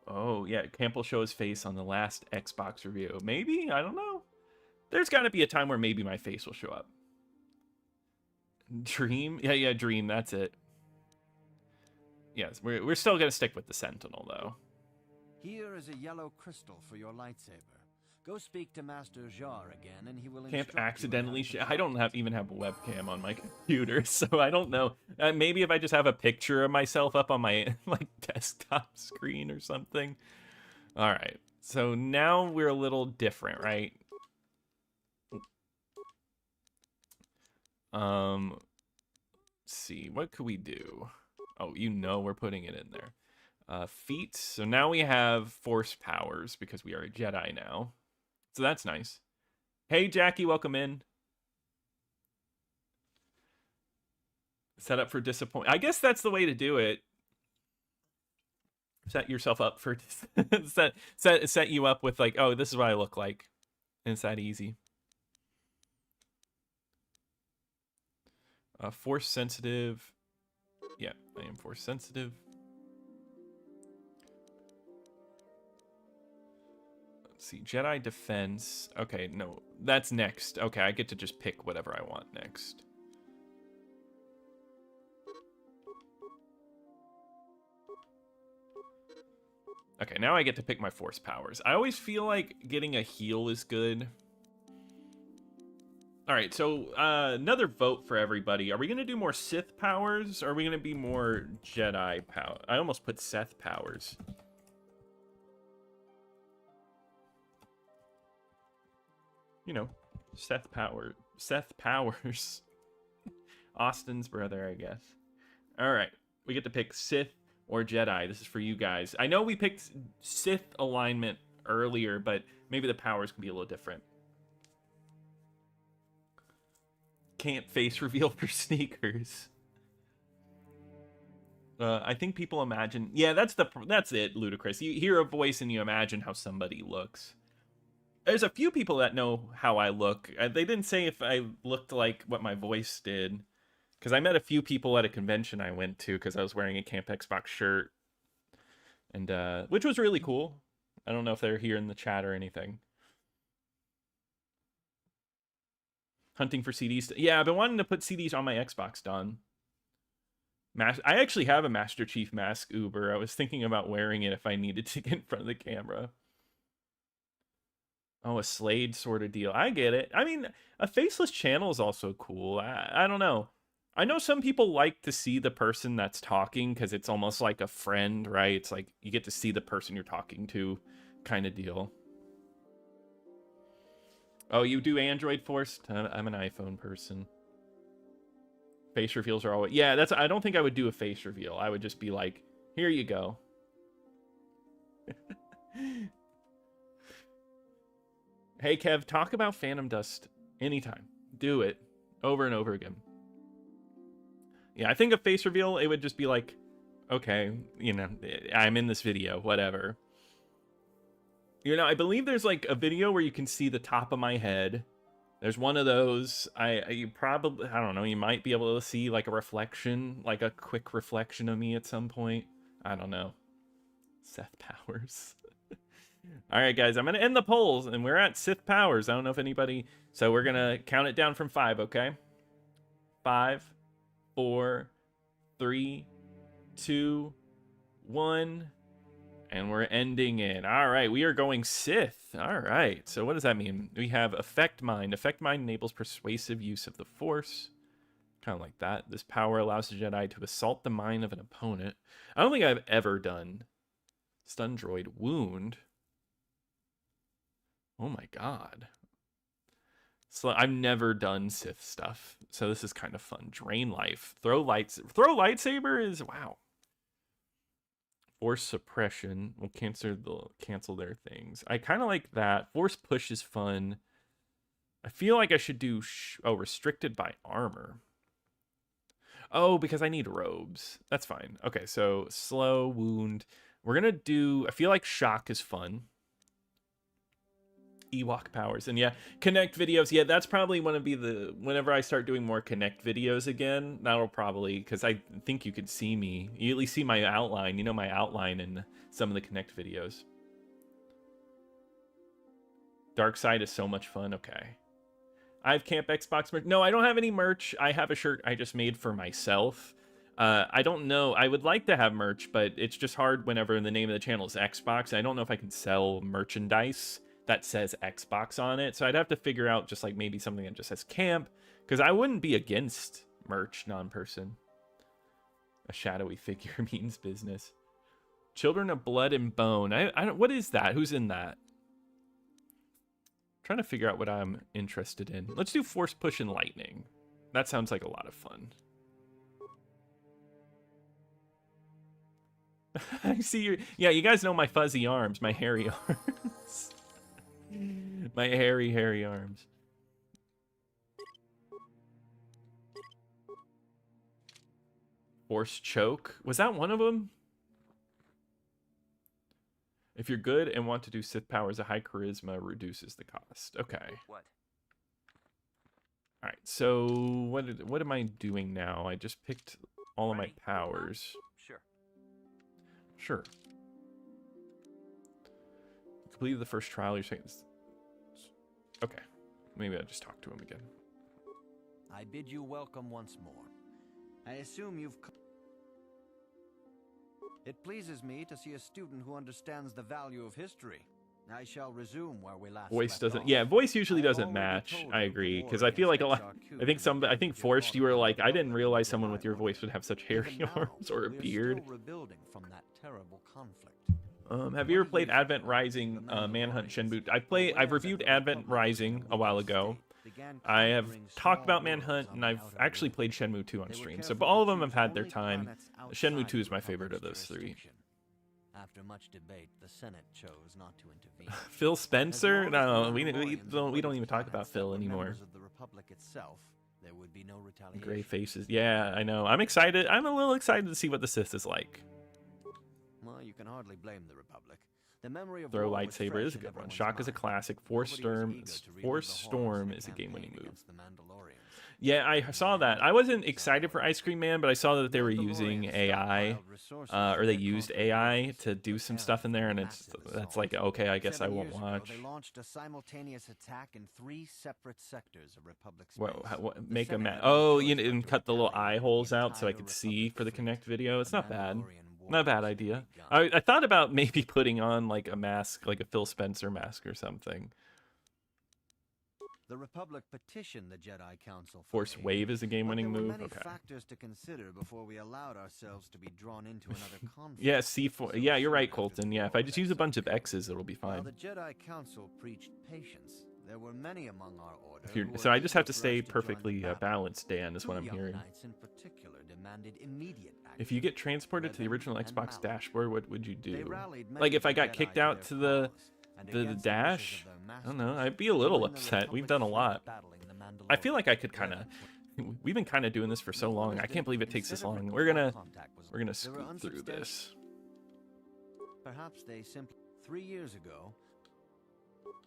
Oh, yeah. Camp will show his face on the last Xbox review. Maybe? I don't know. There's got to be a time where maybe my face will show up. Dream? Yeah, Dream. That's it. Yes, we're still going to stick with the Sentinel, though. Here is a yellow crystal for your lightsaber. Go speak to Master Jar again, and he will Can't instruct you on how accidentally to I don't control it. even have a webcam on my computer, so I don't know. Maybe if I just have a picture of myself up on my like desktop screen or something. All right, so now we're a little different, right? Let's see, what could we do? Oh, you know we're putting it in there. Feats. So now we have force powers because we are a Jedi now. So that's nice. Hey, Jackie, welcome in. Set up for disappointment. I guess that's the way to do it. Set yourself up for set you up with like, oh, this is what I look like. And it's that easy. Force sensitive. Yeah, I am force sensitive. see. Jedi defense. Okay, no. That's next. Okay, I get to just pick whatever I want next. Okay, now I get to pick my force powers. I always feel like getting a heal is good. All right, so another vote for everybody. Are we going to do more Sith powers, or are we going to be more Jedi power? I almost put Seth powers. You know, Seth Powers. Austin's brother, I guess. All right, we get to pick Sith or Jedi. This is for you guys. I know we picked Sith alignment earlier, but maybe the powers can be a little different. Can't face reveal for sneakers. I think people imagine. Yeah, that's it, Ludicrous. You hear a voice and you imagine how somebody looks. There's a few people that know how I look. They didn't say if I looked like what my voice did, because I met a few people at a convention I went to because I was wearing a Camp Xbox shirt, and which was really cool. I don't know if they're here in the chat or anything. Hunting for CDs. Yeah, I've been wanting to put CDs on my Xbox, Don. I actually have a Master Chief Mask Uber. I was thinking about wearing it if I needed to get in front of the camera. Oh, a Slade sort of deal. I get it. I mean, a faceless channel is also cool. I don't know. I know some people like to see the person that's talking because it's almost like a friend, right? It's like you get to see the person you're talking to kind of deal. Oh, you do Android Force? I'm an iPhone person. Face reveals are always... Yeah, I don't think I would do a face reveal. I would just be like, here you go. Hey, Kev, talk about Phantom Dust anytime. Do it over and over again. Yeah, I think a face reveal, it would just be like, okay, you know, I'm in this video, whatever. You know, I believe there's like a video where you can see the top of my head. There's one of those. You probably, I don't know, you might be able to see like a reflection, like a quick reflection of me at some point. I don't know. Seth Powers. All right, guys, I'm going to end the polls, and we're at Sith Powers. I don't know if anybody... So we're going to count it down from 5, okay? 5, 4, 3, 2, 1... And we're ending it. All right, we are going Sith. All right, so what does that mean? We have Effect Mind. Effect Mind enables persuasive use of the Force. Kind of like that. This power allows the Jedi to assault the mind of an opponent. I don't think I've ever done Stun Droid Wound. Oh my god. So I've never done Sith stuff, so this is kind of fun. Drain life. Throw lightsaber is... Wow. Force suppression will cancel their things. I kind of like that. Force push is fun. I feel like I should do restricted by armor. Oh, because I need robes. That's fine. Okay, so slow wound. We're gonna do. I feel like shock is fun. Ewok powers, and yeah, connect videos. Yeah, that's probably going to be whenever I start doing more connect videos again, that'll probably, because I think you could see me. You at least see my outline. You know my outline in some of the connect videos. Dark Side is so much fun. Okay. I have Camp Xbox merch. No, I don't have any merch. I have a shirt I just made for myself. I don't know. I would like to have merch, but it's just hard whenever the name of the channel is Xbox. I don't know if I can sell merchandise that says Xbox on it, so I'd have to figure out just like maybe something that just says camp, because I wouldn't be against merch non-person. A shadowy figure means business. Children of Blood and Bone. I don't. What is that? Who's in that? I'm trying to figure out what I'm interested in. Let's do Force Push and Lightning. That sounds like a lot of fun. I see you. Yeah, you guys know my fuzzy arms, my hairy arms. My hairy arms. Force choke. Was that one of them? If you're good and want to do Sith powers, a high charisma reduces the cost. Okay. What? All right. So what am I doing now? I just picked all of my powers. Sure. Sure. Completed the first trial. You're saying this. Okay. Maybe I'll just talk to him again. I bid you welcome once more. I assume you've... It pleases me to see a student who understands the value of history. I shall resume where we last Voice left doesn't... off. Yeah, voice usually I have doesn't already match. told I you agree. the war Because I feel like a lot... against Exarch I think Kugan Forced, you were fought like, I didn't upon realize the someone with your Republic. voice would have such hairy Even now, arms or a we're beard. still rebuilding from that terrible conflict. Have you ever played Advent Rising, Manhunt, Shenmue? I've reviewed Advent Rising a while ago. I have talked about Manhunt, and I've actually played Shenmue 2 on stream. So, but all of them have had their time. Shenmue 2 is my favorite of those three. After much debate, the Senate chose not to intervene. Phil Spencer? No, we don't even talk about Phil anymore. Of the Republic itself, there would be no retaliation. Gray faces. Yeah, I know. I'm excited. I'm a little excited to see what the Sith is like. Well, you can hardly blame the Republic. The memory of Throw war was lightsaber fresh is a in good one. everyone's Shock is a mind. classic. Force Nobody was Storm, eager to relive Force the horrors Storm of is a the game-winning campaign move. against the Mandalorians. Yeah, I saw that. I wasn't excited for Ice Cream Man, but I saw that they were using AI, or they used AI to do some stuff in there, and that's like, okay, I guess I 7 won't years ago, watch. They launched a simultaneous attack in 3 separate sectors of Republic space. What make a map? Oh, you and cut the little eye holes out so I could see for the Connect video. It's not bad. Not a bad idea. I thought about maybe putting on like a mask, like a Phil Spencer mask or something. The Republic petitioned the Jedi Council for Force aid, Wave is a game-winning but there were move. many Okay. factors to consider before we allowed ourselves to be drawn into another conflict. Yeah, C4. Yeah, you're right, After Colton. the Yeah, if war I just use a was bunch of okay. X's, it'll be While fine. the Jedi Council preached patience, there were many among our order. If you're, who so were I just eager have to for stay us to join the perfectly battle. balanced, Dan, is what 2 I'm young hearing. knights in particular demanded immediate action. If you get transported to the Revan original and Xbox Malak. dashboard, what would you They do? rallied many Like if of I the got Jedi kicked to out their to the cause, and the against dash, wishes of their I don't know. masters, I'd be a little joined the upset. We've Republic done a fleet lot. battling the I feel like I could Mandalorians. kind of. Revan We've been kind of doing this for so long. I can't believe it takes this long. We're gonna scoot through this. Perhaps they simply 3 years ago.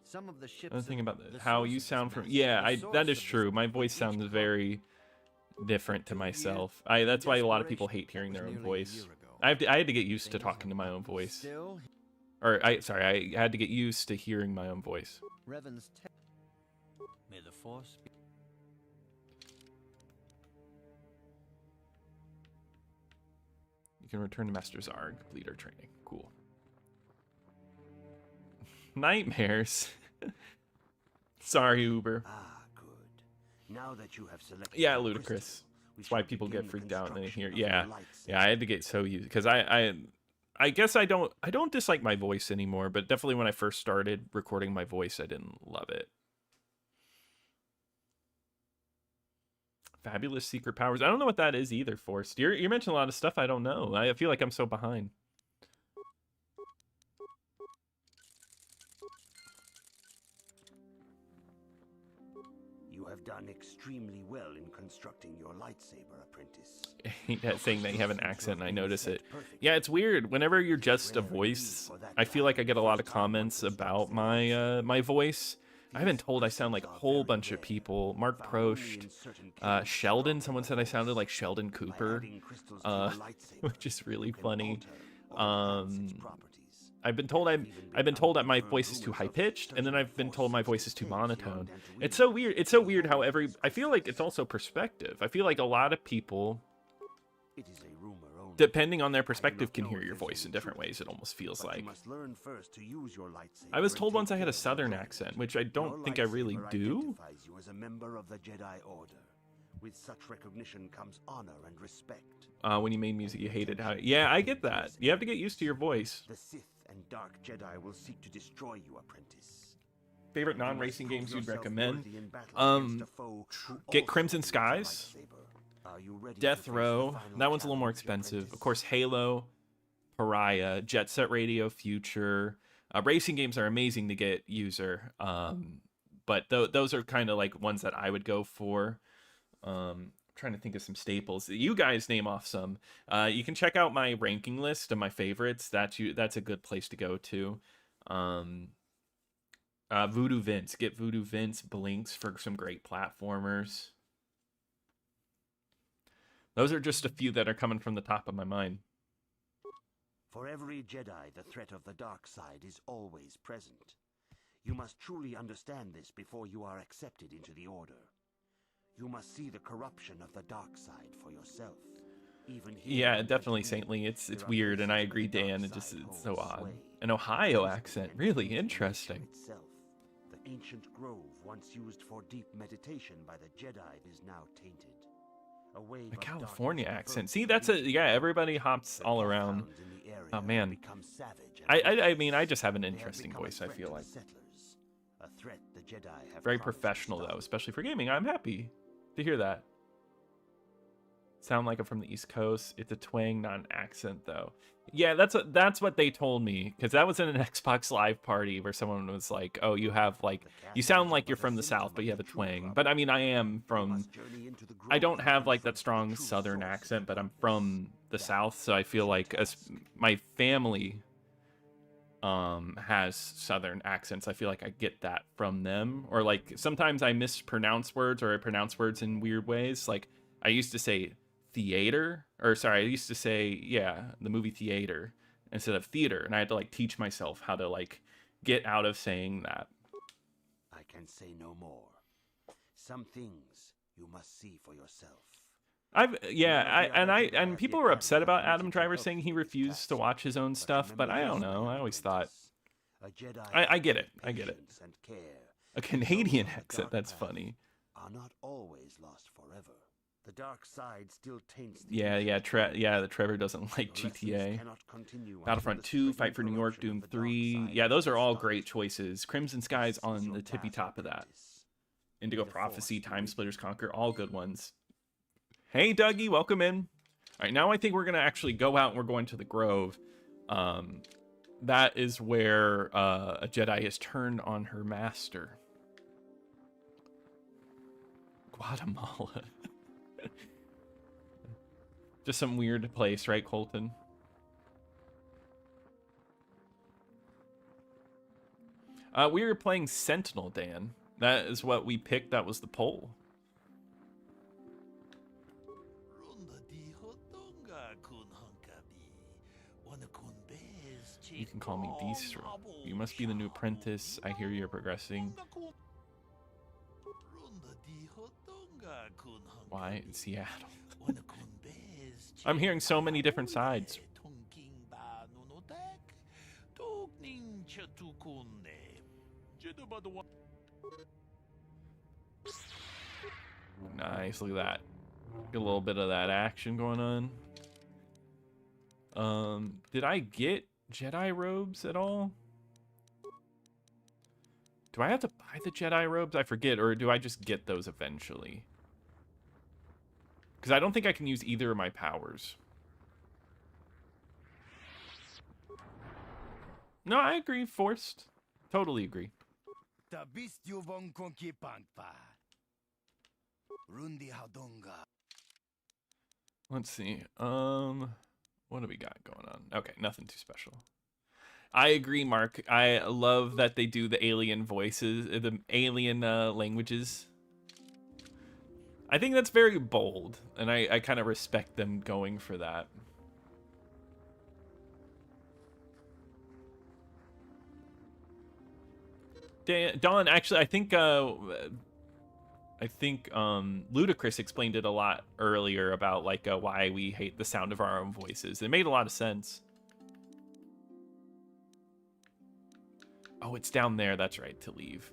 Some of the ships. Another thing about the how source you of this sound from message, yeah, the source that is of this true. My message voice each sounds con- very different to 2 years, myself. That's why a lot of people desperation, hate hearing that their was own nearly a voice. year ago. I had to get used to Things talking to are my not own voice. Still, I had to get used to hearing my own voice. Revan's May the Force be. You can return to Master Zar and complete our training. Cool. Nightmares. Sorry, Uber. Ah, good. Now that you have selected Yeah, the ludicrous. crystal, we That's why shall people begin get the freaked out and they hear. construction of Yeah, your lightsaber. yeah. I had to get so used because I guess I don't dislike my voice anymore, but definitely when I first started recording my voice, I didn't love it. Fabulous secret powers. I don't know what that is either, Forrest. You mentioned a lot of stuff I don't know. I feel like I'm so behind. You have done extremely well in constructing your lightsaber, apprentice. Saying that you have an accent, and I notice it. Yeah, it's weird. Whenever you're just a voice, I feel like I get a lot of comments about my my voice. I've been told I sound like a whole bunch of people. Mark Prost, Sheldon. Someone said I sounded like Sheldon Cooper, which is really funny. I've been told that my voice is too high pitched, and then I've been told my voice is too monotone. It's so weird. It's so weird how I feel like it's also perspective. I feel like a lot of people, depending on their perspective, can hear your voice in different ways. It almost feels like. I was told once I had a southern accent, which I don't think I really do. You as a member of the Jedi Order. With such recognition comes honor and respect. When you made music, you hated how. Yeah, I get that. You have to get used to your voice. The Sith and Dark Jedi will seek to destroy you, apprentice. Favorite non-racing games you'd recommend? Worthy in battle against a foe who Get also Crimson wields a Skies. lightsaber. Are you ready Death to face the Row. final That one's a little more challenge, expensive. Of apprentice? course, Halo, Pariah, Jet Set Radio, Future. Racing games are amazing to get user. But those are kind of like ones that I would go for. Trying to think of some staples. You guys name off some. You can check out my ranking list of my favorites. That's a good place to go to. Voodoo Vince. Get Voodoo Vince, Blinks for some great platformers. Those are just a few that are coming from the top of my mind. For every Jedi, the threat of the dark side is always present. You must truly understand this before you are accepted into the Order. You must see the corruption of the dark side for yourself. Even here Yeah, on definitely Tatooine, saintly. It's there are weird, and I places where agree, the dark Dan. It's side so holds odd. sway. An Ohio Places accent, that really influence nature interesting. itself. The ancient grove, once used for deep meditation by the Jedi, is now tainted. A wave A of California darkness accent. perverts See, the that's a weak. yeah. Everybody hops The all around. bloodhounds in the area Oh man, become savage and I mean, I ruthless. just have an They have interesting become a voice. I threat feel to the like settlers. A threat the Jedi have very carved to professional though, stop. especially for gaming. I'm happy to hear that. Sound like I'm from the East Coast. It's a twang, not an accent, though. Yeah, that's what they told me, because that was in an Xbox Live party where someone was like, "Oh, you have like you sound like you're from the South, but you have a twang." But I mean, I am from. I don't have like that strong Southern accent, but I'm from the South, so I feel like as my family has Southern accents, I feel like I get that from them. Or like sometimes I mispronounce words or I pronounce words in weird ways. Like I used to say theater, or sorry, I used to say, yeah, the movie theater instead of theater, and I had to like teach myself how to like get out of saying that. I can say no more. Some things you must see for yourself. And people were upset about Adam Driver saying he refused to watch his own stuff, but I don't know. I always thought I get it. I get it. A Canadian accent, that's funny. Are not always lost forever. The dark side still taints the the Trevor doesn't like GTA. Battlefront 2, Fight for New York, Doom 3. Yeah, those are all great choices. Crimson Skies on the tippy top of that. Indigo Prophecy, Time Splitters Conquer, all good ones. Hey, Dougie, welcome in. All right, now I think we're going to actually go out and we're going to the Grove. That is where a Jedi is turned on her master. Guatemala. Just some weird place, right, Colton? We were playing Sentinel, Dan. That is what we picked. That was the poll. You can call me Distro. You must be the new apprentice. I hear you're progressing. Why in Seattle? I'm hearing so many different sides. Nice, look at that. Get a little bit of that action going on. Did I get Jedi robes at all? Do I have to buy the Jedi robes? I forget, or do I just get those eventually? Because I don't think I can use either of my powers. No, I agree. Forced. Totally agree. Let's see. What do we got going on? Okay, nothing too special. I agree, Mark. I love that they do the alien voices, the alien languages. I think that's very bold, and I kind of respect them going for that. Dawn, actually, I think Ludacris explained it a lot earlier about like why we hate the sound of our own voices. It made a lot of sense. Oh, it's down there. That's right, to leave.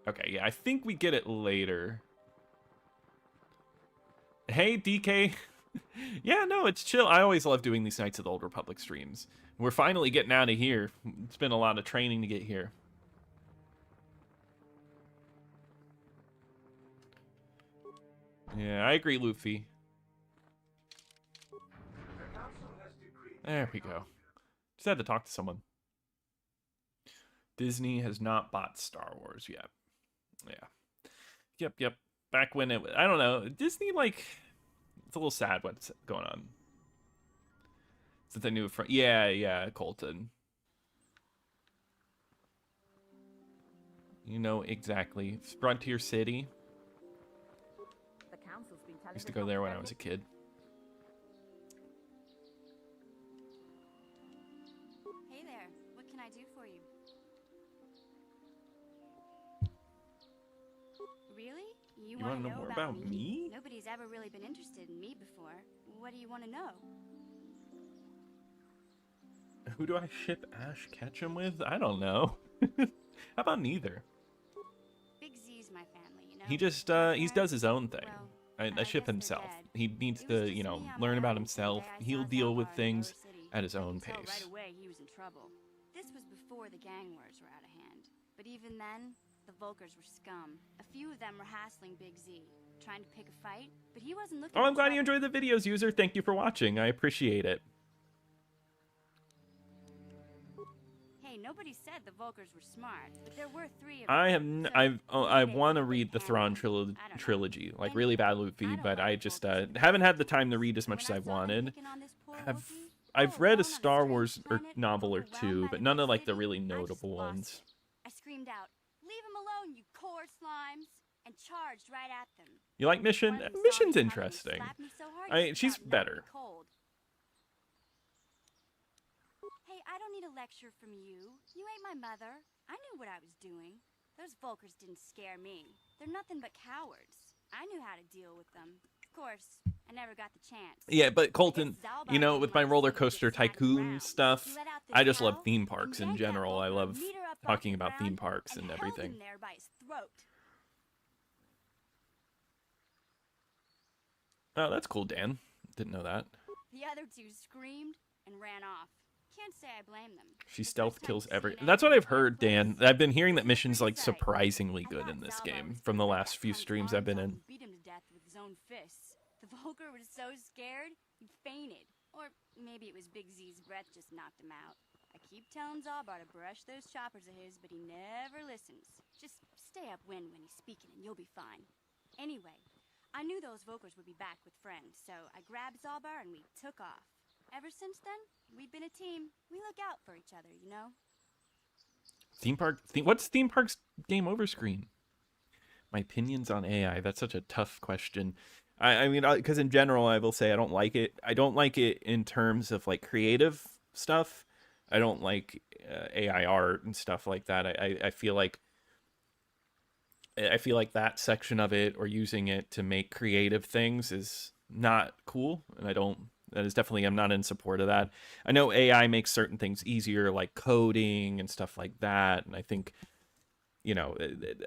Okay, yeah, I think we get it later. Hey, DK. Yeah, no, it's chill. I always love doing these Knights of the Old Republic streams. We're finally getting out of here. It's been a lot of training to get here. Yeah, I agree, Luffy. There we go. Just had to talk to someone. Disney has not bought Star Wars yet. Yeah. Yep. Back when it... I don't know. Disney, like... It's a little sad what's going on. Since I knew it from... Yeah, Colton. You know exactly. Frontier City. The council's been Used to go there when I was a kid. Hey there, what can I do for you? Really? You You want to know more about me? Nobody's ever really been interested in me before. What do you want to know? Who do I ship Ash Ketchum with? I don't know. How about neither? Big Z's my family, you know? He just he does his own thing. I ship himself. He needs to, you know, learn about himself. He'll deal with things at his own pace. Right away he was in trouble. This was before the gang wars were out of hand. But even then, the Volkers were scum. A few of them were hassling Big Z, trying to pick a fight, but he wasn't looking. Oh, I'm glad you enjoyed the videos, user. Thank you for watching. I appreciate it. Hey, nobody said the Volkers were smart, but there were 3 of them. I want to read the Thrawn trilogy, like really bad, Luffy, but I just haven't had the time to read as much as I wanted. I've read a Star Wars novel or 2, but none of like the really notable ones. I screamed out, "Leave him alone, you core slimes!" and charged right at them. You like Mission? Mission's interesting. She's better. Hey, I don't need a lecture from you. You ain't my mother. I knew what I was doing. Those Volkers didn't scare me. They're nothing but cowards. I knew how to deal with them. Of course, I never got the chance. Yeah, but Colton, you know, with my roller coaster tycoon stuff, I just love theme parks in general. I love talking about theme parks and everything. Oh, that's cool, Dan. Didn't know that. The other 2 screamed and ran off. Can't say I blame them. She stealth kills every. That's what I've heard, Dan. I've been hearing that Mission's like surprisingly good in this game from the last few streams I've been in. Beat him to death with his own fists. The Volker was so scared he fainted, or maybe it was Big Z's breath just knocked him out. I keep telling Zalbar to brush those choppers of his, but he never listens. Just stay upwind when he's speaking, and you'll be fine. Anyway, I knew those Volkers would be back with friends, so I grabbed Zalbar and we took off. Ever since then, we've been a team. We look out for each other, you know? Theme park? What's theme park's game over screen? My opinions on AI. That's such a tough question. I mean, because in general, I will say I don't like it. I don't like it in terms of like creative stuff. I don't like AI art and stuff like that. I feel like that section of it or using it to make creative things is not cool, and I'm not in support of that. I know AI makes certain things easier, like coding and stuff like that, and I think, you know,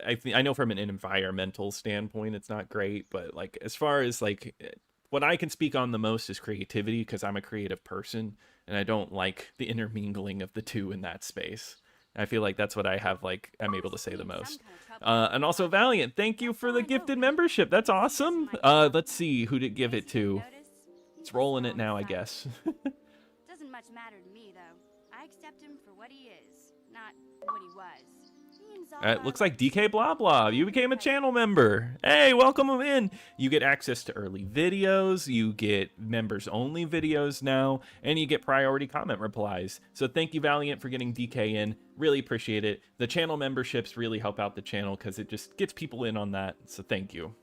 I know from an environmental standpoint it's not great, but like as far as like what I can speak on the most is creativity, because I'm a creative person and I don't like the intermingling of the two in that space. I feel like that's what I'm able to say the most. And also Valiant, thank you for the gifted membership. That's awesome. Let's see who to give it to. It's rolling it now, I guess. Doesn't much matter to me, though. I accept him for what he is, not what he was. It looks like DK Blah Blah. You became a channel member. Hey, welcome in. You get access to early videos. You get members only videos now, and you get priority comment replies. So thank you, Valiant, for getting DK in. Really appreciate it. The channel memberships really help out the channel because it just gets people in on that. So thank you.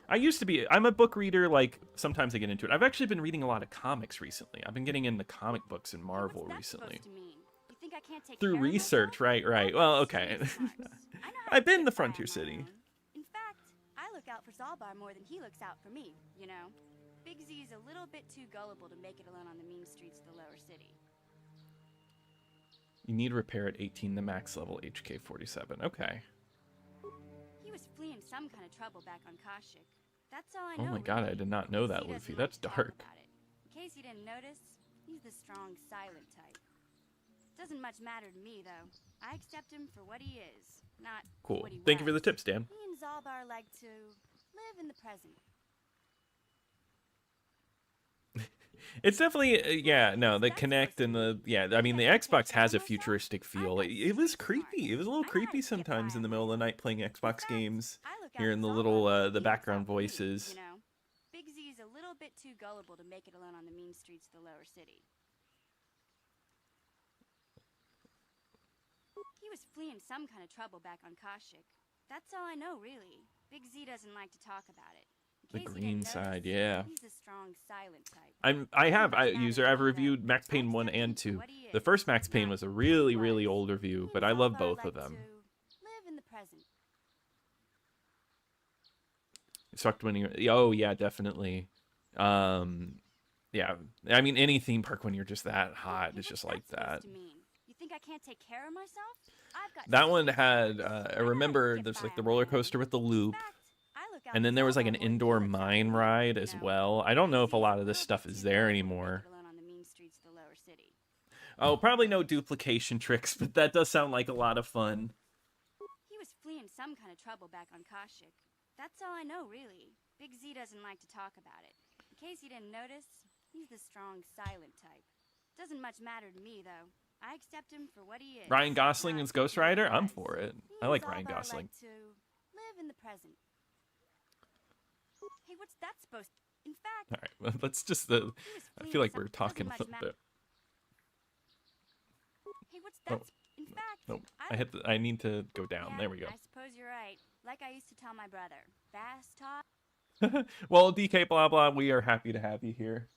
I'm a book reader, like, sometimes I get into it. I've actually been reading a lot of comics recently. I've been getting into comic books and Marvel recently. Through research, right. Well, okay. I've been in the Frontier City. In fact, I look out for Zalbar more than he looks out for me, you know? Big Z's a little bit too gullible to make it alone on the mean streets of the lower city. You need repair at 18, the max level HK47. Okay. He was fleeing some kind of trouble back on Kashyyyk. That's all I know. Oh my god, I did not know that, Luffy. That's dark. In case you didn't notice, he's the strong, silent type. Doesn't much matter to me, though. I accept him for what he is, not cool. What he Thank was. you for the tips, Dan. He and Zalbar like to live in the present. It's definitely, yeah, no, the Kinect and I mean, the Xbox has a futuristic feel. It was creepy. It was a little creepy sometimes in the middle of the night playing Xbox games, hearing the little, the background voices. You know, Big Z's a little bit too gullible to make it alone on the mean streets of the lower city. He was fleeing some kind of trouble back on Kashyyyk. That's all I know, really. Big Z doesn't like to talk about it. The In case you green didn't side, notice, yeah. He's a strong silent type. I've reviewed Max Payne 1 and 2. The first Max Payne was a really, really old review, but I love both of them. Live in the present. It sucked when you oh yeah, definitely. Yeah. I mean any theme park when you're just that hot is just like that. You think I can't take care of myself? I've got That one had I remember there's like the roller coaster with the loop. And then there was like an indoor mine ride as well. I don't know if a lot of this stuff is there anymore. Oh, probably no duplication tricks, but that does sound like a lot of fun. He was fleeing some kind of trouble back on Kashyyyk. That's all I know, really. Big Z doesn't like to talk about it. In case you didn't notice, he's the strong silent type. Doesn't much matter to me, though. I accept him for what he is. Ryan Gosling as Ghost Rider? I'm for it. I like Ryan Gosling. To live in the present. Hey, what's that supposed to... In fact... All right, well, let's just... I feel like we're talking a little bit. Hey, what's that... In fact... Nope. I need to go down. Yeah, there we go. I suppose you're right. Like I used to tell my brother. Fast talk. Well, DK blah blah, we are happy to have you here.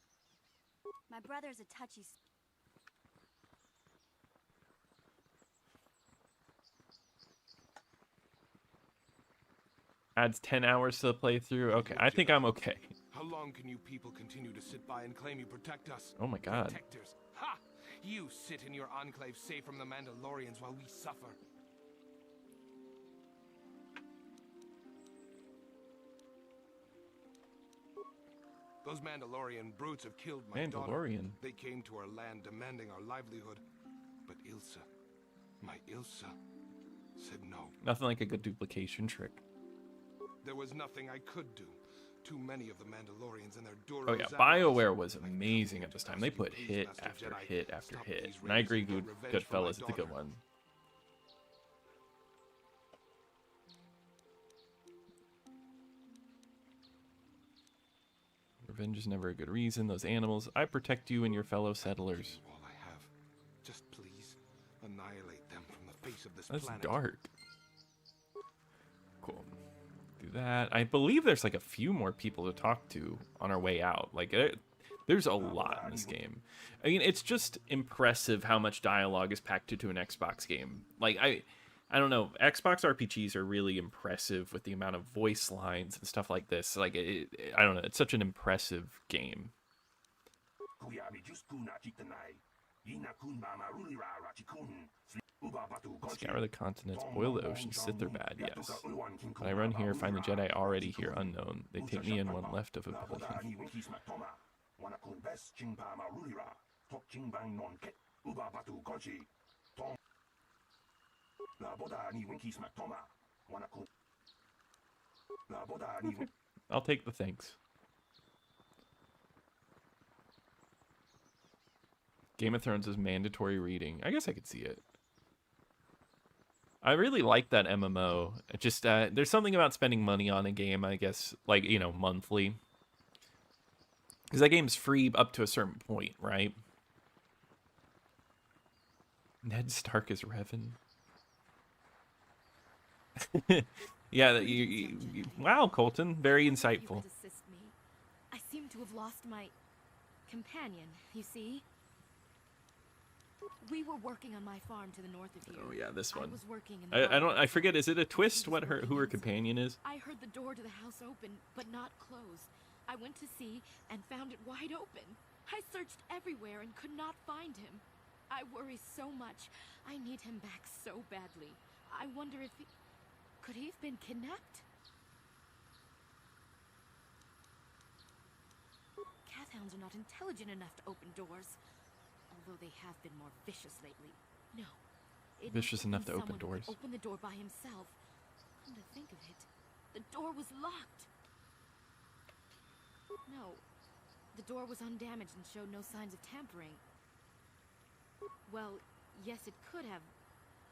My brother's a touchy... Adds 10 hours to the playthrough. Okay, I think I'm okay. How long can you people continue to sit by and claim you protect us? Oh my god. Protectors. Ha! You sit in your enclave safe from the Mandalorians while we suffer. Those Mandalorian brutes have killed my daughter. They came to our land demanding our livelihood. But Ilsa, my Ilsa, said no. Nothing like a good duplication trick. There was nothing I could do. Too many of the Mandalorians and their Duros. Oh yeah, BioWare was amazing at this time. They put hit after hit after hit. And I agree, Goodfellas is a good one. Revenge is never a good reason. Those animals, I protect you and your fellow settlers. All I have. Just please annihilate them from the face of this planet. That's dark. Cool. Do that. I believe there's like a few more people to talk to on our way out. Like there's a lot in this game. I mean, it's just impressive how much dialogue is packed into an Xbox game. Like I don't know. Xbox RPGs are really impressive with the amount of voice lines and stuff like this. Like, I don't know. It's such an impressive game. Scour the continents, boil the oceans, sit their bad, yes. When I run here, find the Jedi already here unknown. They take me in one left of a billion. I'll take the thanks. Game of Thrones is mandatory reading. I guess I could see it. I really like that MMO. It just there's something about spending money on a game, I guess, like, you know, monthly. Because that game's free up to a certain point, right? Ned Stark is Revan. Yeah, wow, Colton, very insightful. Assist me. I seem to have lost my companion, you see? We were working on my farm to the north of here. Oh yeah, this one. I was working in the I forget, is it a twist who her companion is? I heard the door to the house open, but not close. I went to see and found it wide open. I searched everywhere and could not find him. I worry so much. I need him back so badly. I wonder if he... Could he have been kidnapped? Cathounds are not intelligent enough to open doors. Although they have been more vicious lately. No. Vicious enough to open doors. Open the door by himself. Come to think of it, the door was locked. No. The door was undamaged and showed no signs of tampering. Well, yes, it could have,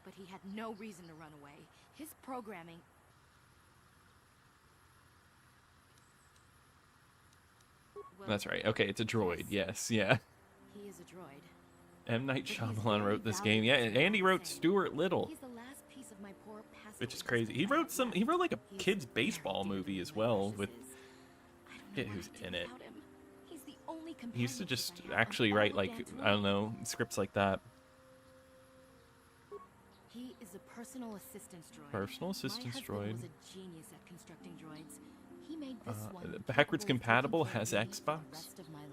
but he had no reason to run away. His programming... Well, that's right. Okay, it's a droid. Yes, yeah. He is a droid. M. Night Shyamalan wrote this game. Yeah, Andy wrote Stuart Little. He's the last piece of my poor which is crazy. He wrote like a kids baseball movie as well with forget who's in it. He used to just actually write like I don't know scripts like that. He is a personal assistance droid. Personal assistance droid. Was a genius at constructing droids. He made this one backwards compatible, has Xbox. Rest of my life.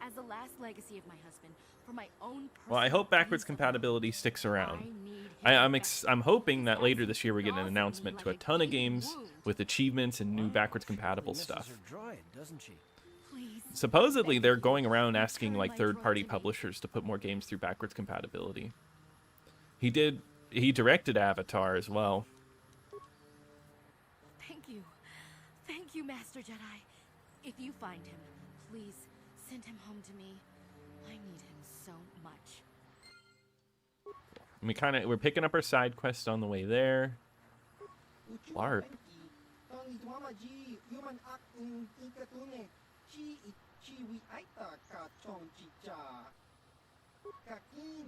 As the last legacy of my husband, for my own well, I hope backwards compatibility sticks around. I'm hoping that later this year we get an announcement to a ton of games with achievements and new backwards compatible stuff. Supposedly they're going around asking like third-party publishers to put more games through backwards compatibility. He directed Avatar as well. Thank you, Master Jedi. If you find him, please send him home to me. I need him so much. We're picking up our side quest on the way there. LARP.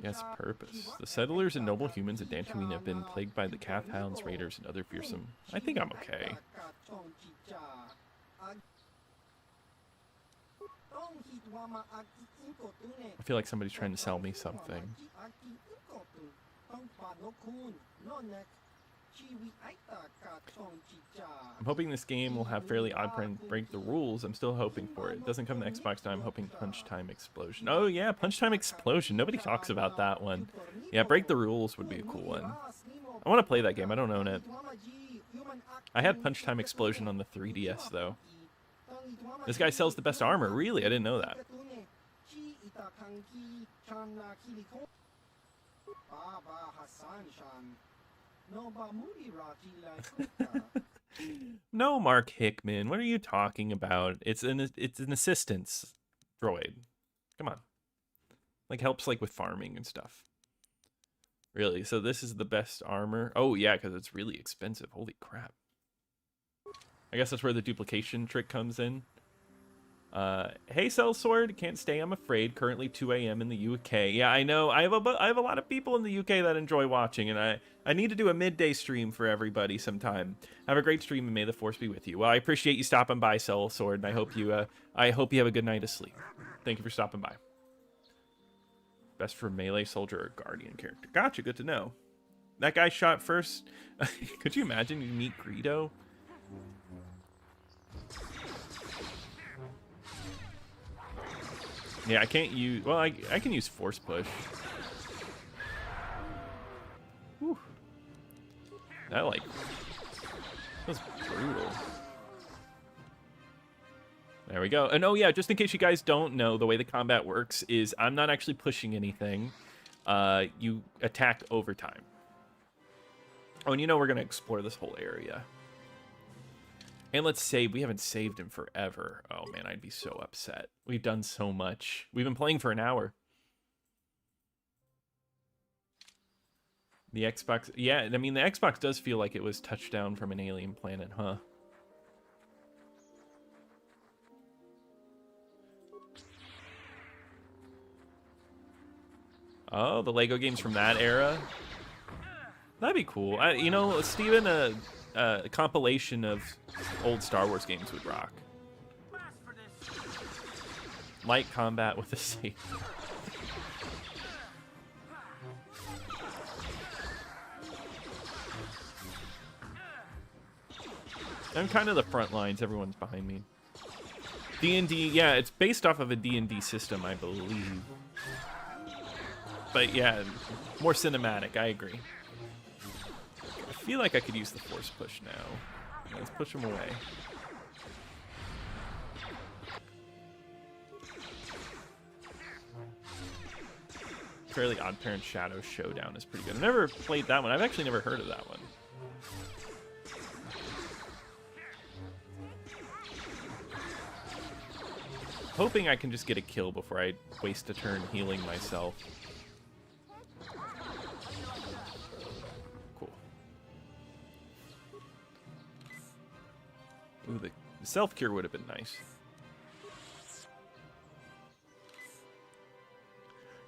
Yes, purpose. The settlers and noble humans at Dantooine have been plagued by the Cath Hounds, raiders, and other fearsome... I think I'm okay. I feel like somebody's trying to sell me something. I'm hoping this game will have fairly odd break the rules. I'm still hoping for it. It doesn't come to Xbox now. I'm hoping Punch Time Explosion. Oh yeah, Punch Time Explosion. Nobody talks about that one. Yeah, Break the Rules would be a cool one. I want to play that game. I don't own it. I had Punch Time Explosion on the 3DS though. This guy sells the best armor. Really? I didn't know that. No, Mark Hickman. What are you talking about? It's an assistance droid. Come on. Like helps like with farming and stuff. Really? So this is the best armor? Oh yeah, because it's really expensive. Holy crap. I guess that's where the duplication trick comes in. Hey, Sellsword, can't stay, I'm afraid. Currently 2 a.m. in the UK. Yeah, I know. I have a lot of people in the UK that enjoy watching, and I need to do a midday stream for everybody sometime. Have a great stream, and may the force be with you. Well, I appreciate you stopping by, Sellsword, and I hope you have a good night of sleep. Thank you for stopping by. Best for melee soldier or guardian character. Gotcha, good to know. That guy shot first. Could you imagine you meet Greedo? Yeah, I can't use... Well, I can use Force Push. Whew. That, like... That was brutal. There we go. And oh, yeah, just in case you guys don't know, the way the combat works is I'm not actually pushing anything. You attack over time. Oh, and you know we're going to explore this whole area. And let's save. We haven't saved him forever. Oh, man, I'd be so upset. We've done so much. We've been playing for an hour. The Xbox... Yeah, I mean, the Xbox does feel like it was touched down from an alien planet, huh? Oh, the Lego games from that era? That'd be cool. You know, Steven, a compilation of old Star Wars games would rock. Light combat with a safe. I'm kind of the front lines. Everyone's behind me. D&D, yeah, it's based off of a D&D system, I believe. But yeah, more cinematic, I agree. I feel like I could use the Force Push now. Let's push him away. Fairly Odd Parents Shadow Showdown is pretty good. I've never played that one. I've actually never heard of that one. Hoping I can just get a kill before I waste a turn healing myself. Cool. Ooh, the self-cure would have been nice.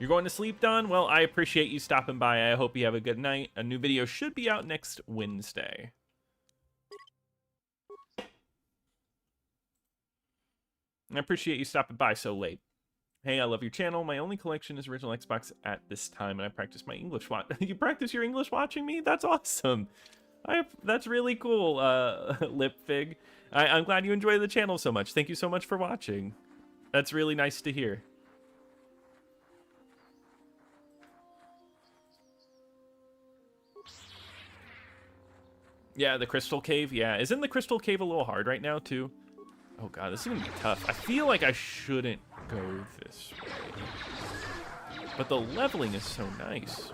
You're going to sleep, Don? Well, I appreciate you stopping by. I hope you have a good night. A new video should be out next Wednesday. I appreciate you stopping by so late. Hey, I love your channel. My only collection is original Xbox at this time, and I practice my English watch. You practice your English watching me? That's awesome. That's really cool, Lipfig. I'm glad you enjoy the channel so much. Thank you so much for watching. That's really nice to hear. Yeah, the Crystal Cave. Yeah, isn't the Crystal Cave a little hard right now, too? Oh, God, this is going to be tough. I feel like I shouldn't go this way. But the leveling is so nice.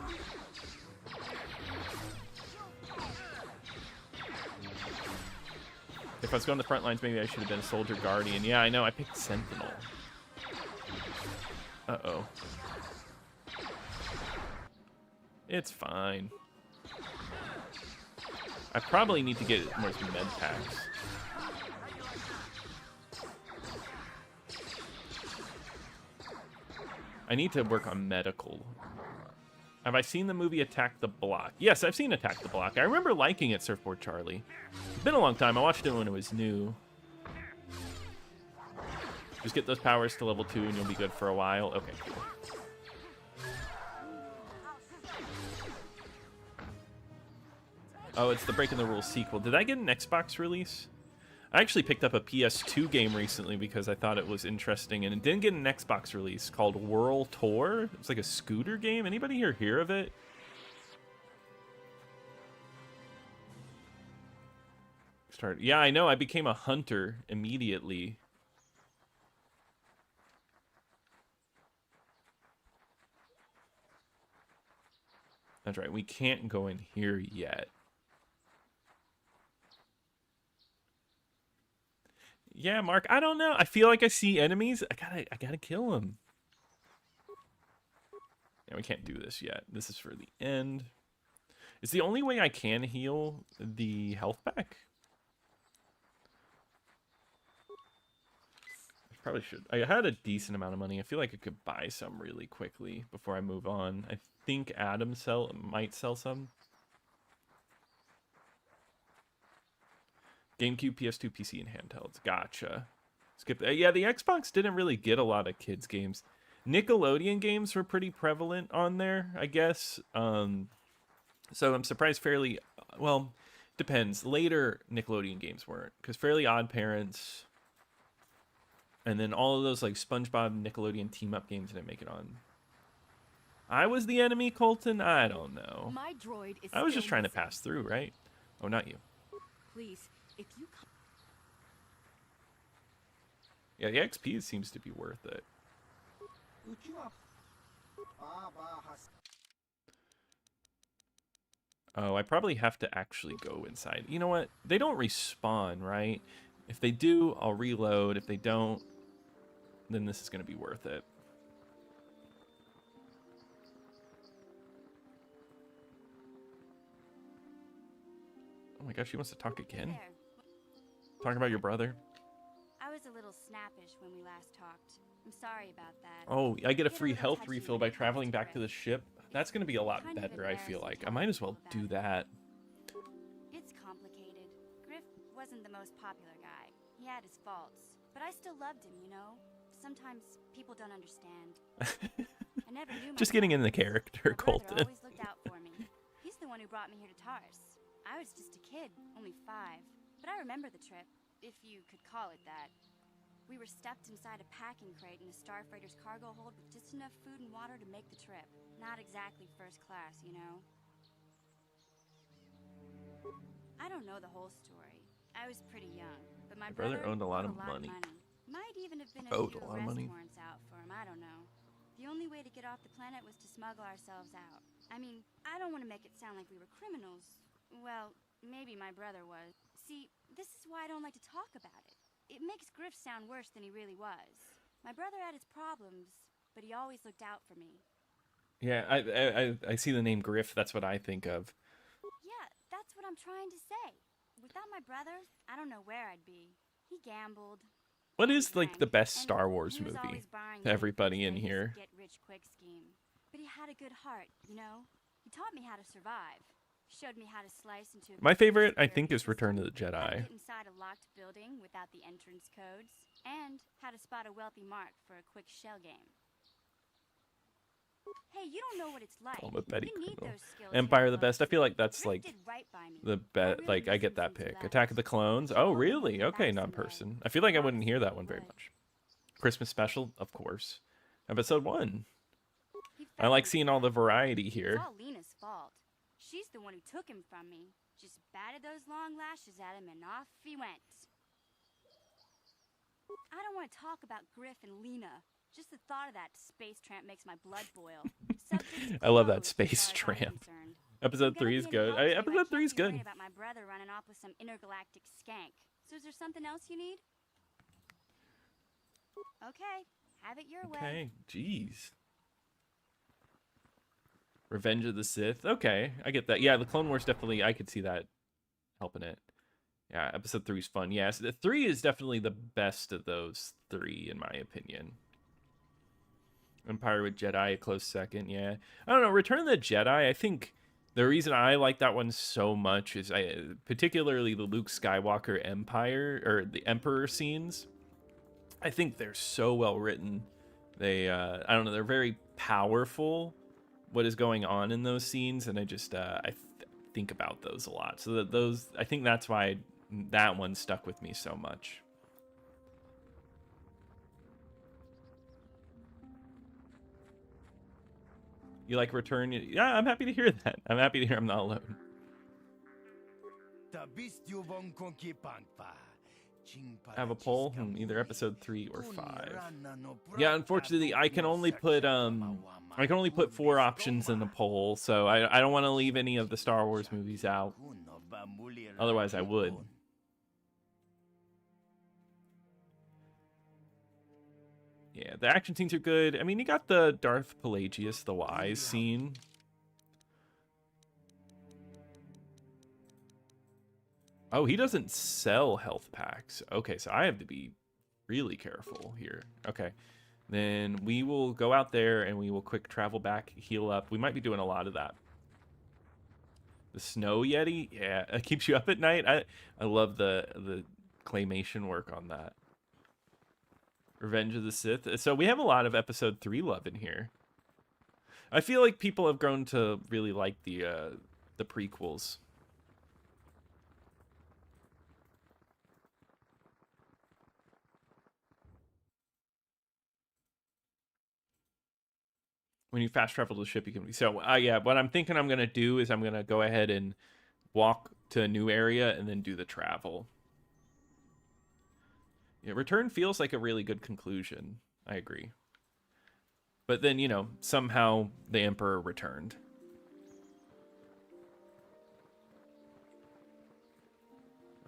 If I was going to the front lines, maybe I should have been a Soldier Guardian. Yeah, I know. I picked Sentinel. Uh-oh. It's fine. I probably need to get more med packs. I need to work on medical. Have I seen the movie Attack the Block? Yes, I've seen Attack the Block. I remember liking it, Surfboard Charlie. It's been a long time. I watched it when it was new. Just get those powers to level 2 and you'll be good for a while. Okay, cool. Oh, it's the Breaking the Rules sequel. Did I get an Xbox release? I actually picked up a PS2 game recently because I thought it was interesting, and it didn't get an Xbox release called Whirl Tour. It's like a scooter game. Anybody here hear of it? Yeah, I know. I became a hunter immediately. That's right. We can't go in here yet. Yeah, Mark, I don't know. I feel like I see enemies. I gotta kill them. Yeah, we can't do this yet. This is for the end. It's the only way I can heal the health pack. I probably should. I had a decent amount of money. I feel like I could buy some really quickly before I move on. I think Adam might sell some. GameCube, PS2, PC, and handhelds. Gotcha. Skip. Yeah, the Xbox didn't really get a lot of kids' games. Nickelodeon games were pretty prevalent on there, I guess. So I'm surprised Fairly... Well, depends. Later Nickelodeon games weren't. Because Fairly Odd Parents... And then all of those like SpongeBob, Nickelodeon team-up games didn't make it on. I was the enemy, Colton? I don't know. My droid is I was just trying to pass through, right? Oh, not you. Please. If you yeah, the XP seems to be worth it. Oh, I probably have to actually go inside. You know what? They don't respawn, right? If they do, I'll reload. If they don't, then this is going to be worth it. Oh my gosh, she wants to talk again? There. Talking about your brother? I was a little snappish when we last talked. I'm sorry about that. Oh, I get a free health refill by traveling back to the ship. That's going to be a lot better, I feel like. I might as well do that. It's complicated. Griff wasn't the most popular guy. He had his faults. But I still loved him, you know? Sometimes people don't understand. I never knew Just getting in the character, Colton. Always looked out for me. He's the one who brought me here to Tars. I was just a kid, only 5. But I remember the trip, if you could call it that. We were stuffed inside a packing crate in a starfreighter's cargo hold with just enough food and water to make the trip. Not exactly first class, you know? I don't know the whole story. I was pretty young, but my brother owned a lot of money. Might even have been a Owed few a lot of money. arrest warrants out for him, I don't know. The only way to get off the planet was to smuggle ourselves out. I mean, I don't want to make it sound like we were criminals. Well, maybe my brother was. See, this is why I don't like to talk about it. It makes Griff sound worse than he really was. My brother had his problems, but he always looked out for me. Yeah, I see the name Griff. That's what I think of. Yeah, that's what I'm trying to say. Without my brother, I don't know where I'd be. He gambled. What is like the best Star Wars movie? Everybody in here. Get-rich-quick scheme. But he had a good heart, you know? He taught me how to survive. Showed me how to slice into My favorite, I think, is Return of the Jedi. How to get inside a locked building without the entrance codes, and how to spot a wealthy mark for a quick shell game. Hey, you don't know what it's like. With Betty You need Criminal. those skills Empire here the best. I feel like that's Rick like did right by me. the best. really Like I get listened that to pick. that. Attack of the Clones. Oh, really? Okay, non-person. I feel like I wouldn't hear that one very much. Christmas special, of course. Episode 1. I like seeing all the variety here. It's all Lena's fault. She's the one who took him from me. Just batted those long lashes at him and off he went. I don't want to talk about Griff and Lena. Just the thought of that space tramp makes my blood boil. I love that space tramp. Episode 3 is good. Episode 3 is good. About my brother running off with some intergalactic skank. So is there something else you need? Okay, have it your way. Okay, jeez. Revenge of the Sith. Okay, I get that. Yeah, the Clone Wars definitely, I could see that helping it. Yeah, episode 3 is fun. Yes, the 3 is definitely the best of those 3, in my opinion. Empire with Jedi, a close second. Yeah, I don't know. Return of the Jedi, I think the reason I like that one so much is particularly the Luke Skywalker Empire, or the Emperor scenes. I think they're so well written. They, I don't know, they're very powerful, what is going on in those scenes, and I just, think about those a lot. So that those, I think that's why that one stuck with me so much. You like Return? Yeah, I'm happy to hear that. I'm happy to hear I'm not alone. Have a poll, either episode 3 or 5. Yeah, unfortunately, I can only put 4 options in the poll, so I don't want to leave any of the Star Wars movies out. Otherwise, I would. Yeah, the action scenes are good. I mean, you got the Darth Pelagius the Wise scene. Oh, he doesn't sell health packs. Okay, so I have to be really careful here. Okay, then we will go out there and we will quick travel back, heal up. We might be doing a lot of that. The Snow Yeti, yeah, it keeps you up at night. I love the claymation work on that. Revenge of the Sith. So we have a lot of episode 3 love in here. I feel like people have grown to really like the prequels. When you fast travel to the ship, you can. So yeah, what I'm thinking I'm gonna do is I'm gonna go ahead and walk to a new area and then do the travel. Yeah, Return feels like a really good conclusion. I agree. But then, you know, somehow the Emperor returned.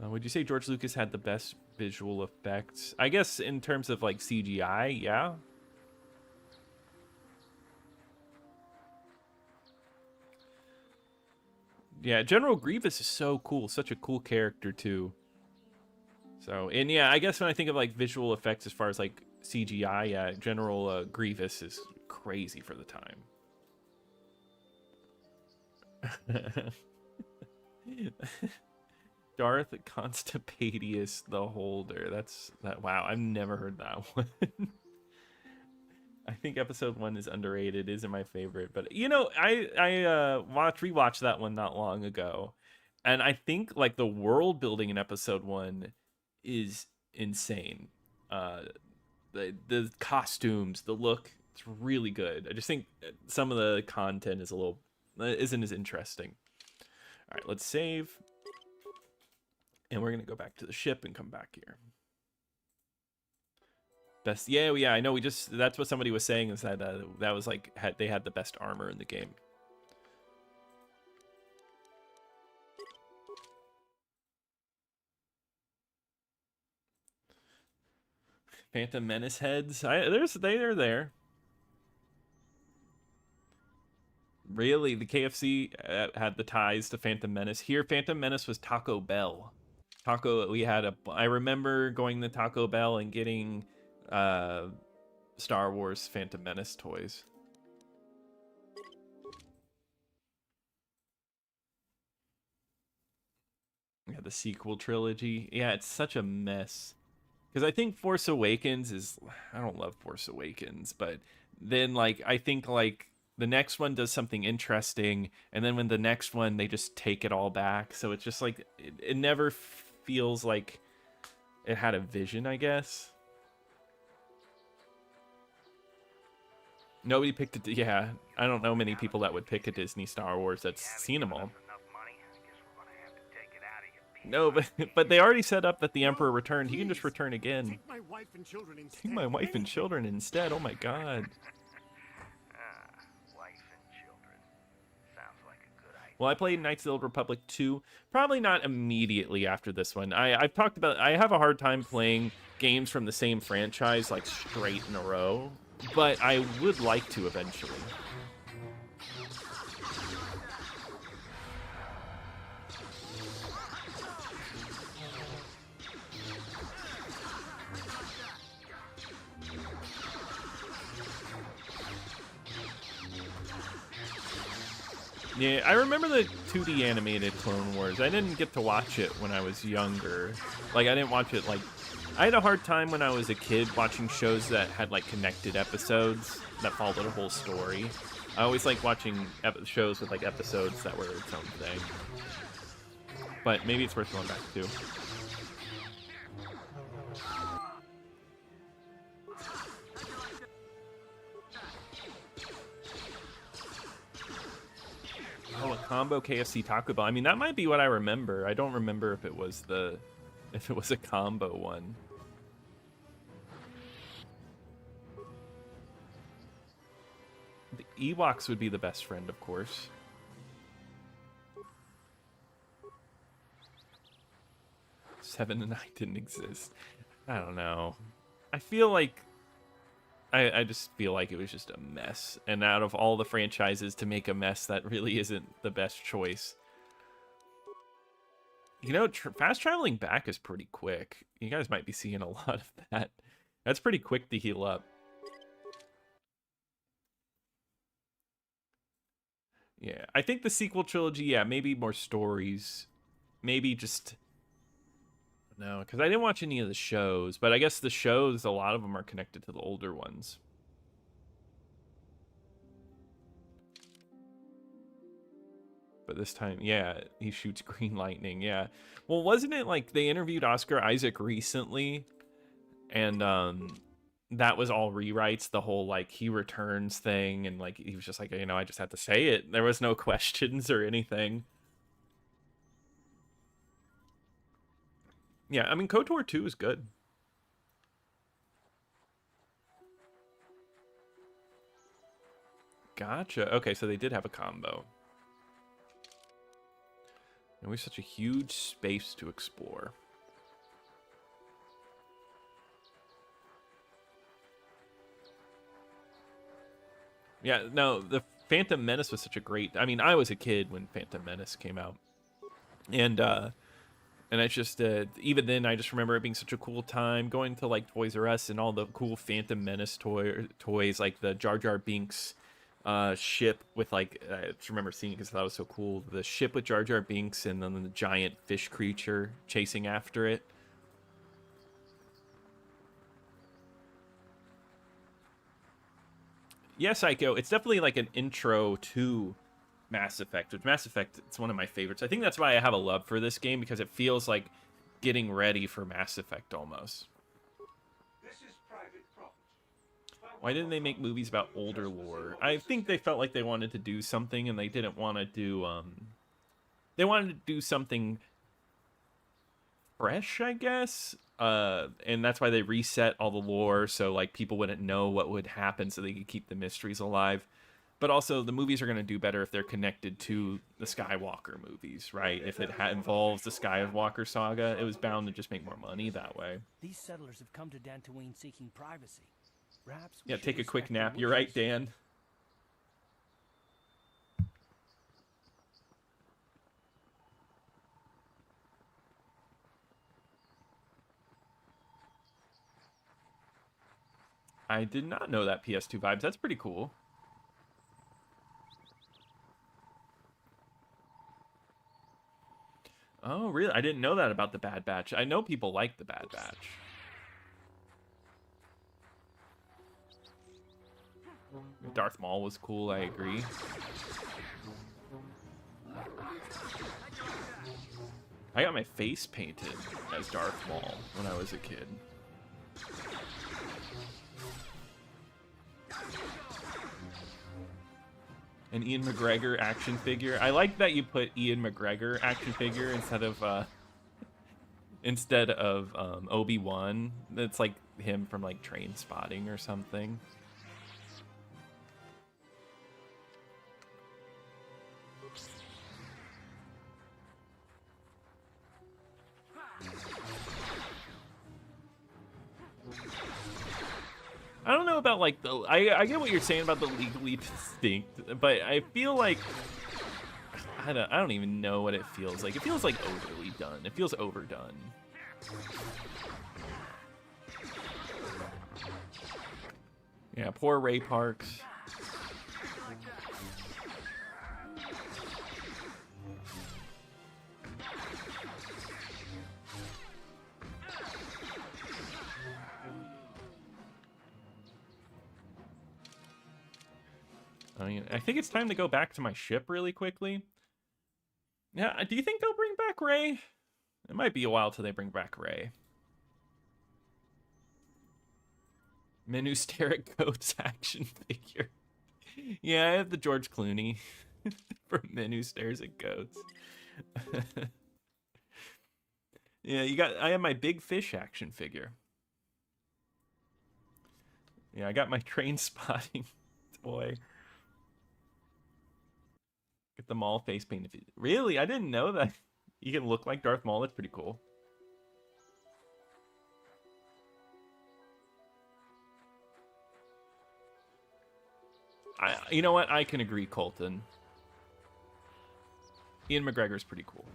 Would you say George Lucas had the best visual effects? I guess in terms of like CGI, yeah. Yeah, General Grievous is so cool. Such a cool character, too. So, and yeah, I guess when I think of like visual effects as far as like CGI, yeah, General Grievous is crazy for the time. Darth Constipadius the Holder. Wow, I've never heard that one. I think episode 1 is underrated. It isn't my favorite, but you know, I rewatched that one not long ago, and I think like the world building in episode 1 is insane. The costumes, the look, it's really good. I just think some of the content is isn't as interesting. All right, let's save, and we're gonna go back to the ship and come back here. Best, yeah, I know. That's what somebody was saying, is that that was like they had the best armor in the game. Phantom Menace heads, they're there. Really, the KFC had the ties to Phantom Menace. Here, Phantom Menace was Taco Bell. I remember going to Taco Bell and getting Star Wars Phantom Menace toys. Yeah, the sequel trilogy. Yeah, it's such a mess. Because I think Force Awakens is... I don't love Force Awakens, but then, like, I think, like, the next one does something interesting, and then when the next one, they just take it all back. So it's just, like, it never feels like it had a vision, I guess. Nobody picked it. Yeah, I don't know many people that would pick a Disney Star Wars that's seen them all. No, but they already set up that the Emperor returned. He can just return again. Take my wife and children instead. Take my wife and children instead. Oh my god. Wife and children. Sounds like a good idea. Well, I played Knights of the Old Republic 2, probably not immediately after this one. I've talked about, I have a hard time playing games from the same franchise like straight in a row, but I would like to eventually. Yeah, I remember the 2D animated Clone Wars. I didn't get to watch it when I was younger. Like, I didn't watch it, like... I had a hard time when I was a kid watching shows that had, like, connected episodes that followed a whole story. I always liked watching shows with, like, episodes that were its own thing. But maybe it's worth going back to. Oh, a combo KFC Taco Bell. I mean, that might be what I remember. I don't remember if it was a combo one. The Ewoks would be the best friend, of course. Seven and I didn't exist. I don't know. I feel like I just feel like it was just a mess. And out of all the franchises to make a mess, that really isn't the best choice. You know, fast traveling back is pretty quick. You guys might be seeing a lot of that. That's pretty quick to heal up. Yeah, I think the sequel trilogy, yeah, maybe more stories. Maybe just... No, because I didn't watch any of the shows, but I guess the shows, a lot of them are connected to the older ones. But this time, yeah, he shoots green lightning, yeah. Well, wasn't it like they interviewed Oscar Isaac recently, and that was all rewrites, the whole, like, he returns thing, and, like, he was just like, you know, I just had to say it. There was no questions or anything. Yeah, I mean, KOTOR 2 is good. Gotcha. Okay, so they did have a combo. And we have such a huge space to explore. Yeah, no, the Phantom Menace was such a great... I mean, I was a kid when Phantom Menace came out. And I just, even then, I just remember it being such a cool time, going to, like, Toys R Us and all the cool Phantom Menace toys, like the Jar Jar Binks ship with, like, I just remember seeing it because I thought it was so cool. The ship with Jar Jar Binks and then the giant fish creature chasing after it. Yeah, Psycho, it's definitely like an intro to Mass Effect, which Mass Effect, it's one of my favorites. I think that's why I have a love for this game, because it feels like getting ready for Mass Effect almost. Why didn't they make movies about older lore? I think they felt like they wanted to do something, and they didn't want to do, they wanted to do something fresh, I guess. And that's why they reset all the lore, so, like, people wouldn't know what would happen, so they could keep the mysteries alive. But also, the movies are going to do better if they're connected to the Skywalker movies, right? If it involves the Skywalker saga, it was bound to just make more money that way. These settlers have come to Dantooine seeking privacy. Perhaps yeah, take a quick nap. You're right, Dan. I did not know that PS2 vibes. That's pretty cool. Oh, really? I didn't know that about the Bad Batch. I know people like the Bad Batch. Darth Maul was cool, I agree. I got my face painted as Darth Maul when I was a kid. An Ian McGregor action figure. I like that you put Ian McGregor action figure instead of Obi-Wan. That's like him from like Train Spotting or something. I don't know about like the I get what you're saying about the legally distinct, but I feel like I don't even know what it feels like. It feels like overly done. It feels overdone. Yeah, poor Ray Parks. I think it's time to go back to my ship really quickly. Yeah, do you think they'll bring back Ray? It might be a while till they bring back Ray. Menu stare at goats action figure. Yeah, I have the George Clooney for Menu stares at goats. Yeah, I have my big fish action figure. Yeah, I got my Train Spotting toy. Get the Maul face paint. Really? I didn't know that. You can look like Darth Maul. That's pretty cool. You know what? I can agree, Colton. Ian McGregor's pretty cool.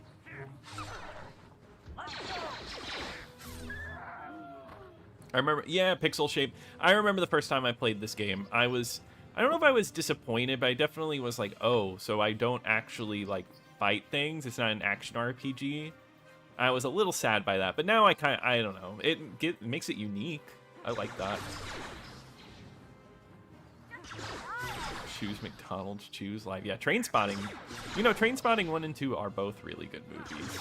I remember, yeah, pixel shape. I remember the first time I played this game. I don't know if I was disappointed, but I definitely was like, oh, so I don't actually like fight things. It's not an action RPG. I was a little sad by that, but now I don't know. It makes it unique. I like that. Choose McDonald's, choose life. Yeah, Train Spotting. You know, Train Spotting 1 and 2 are both really good movies.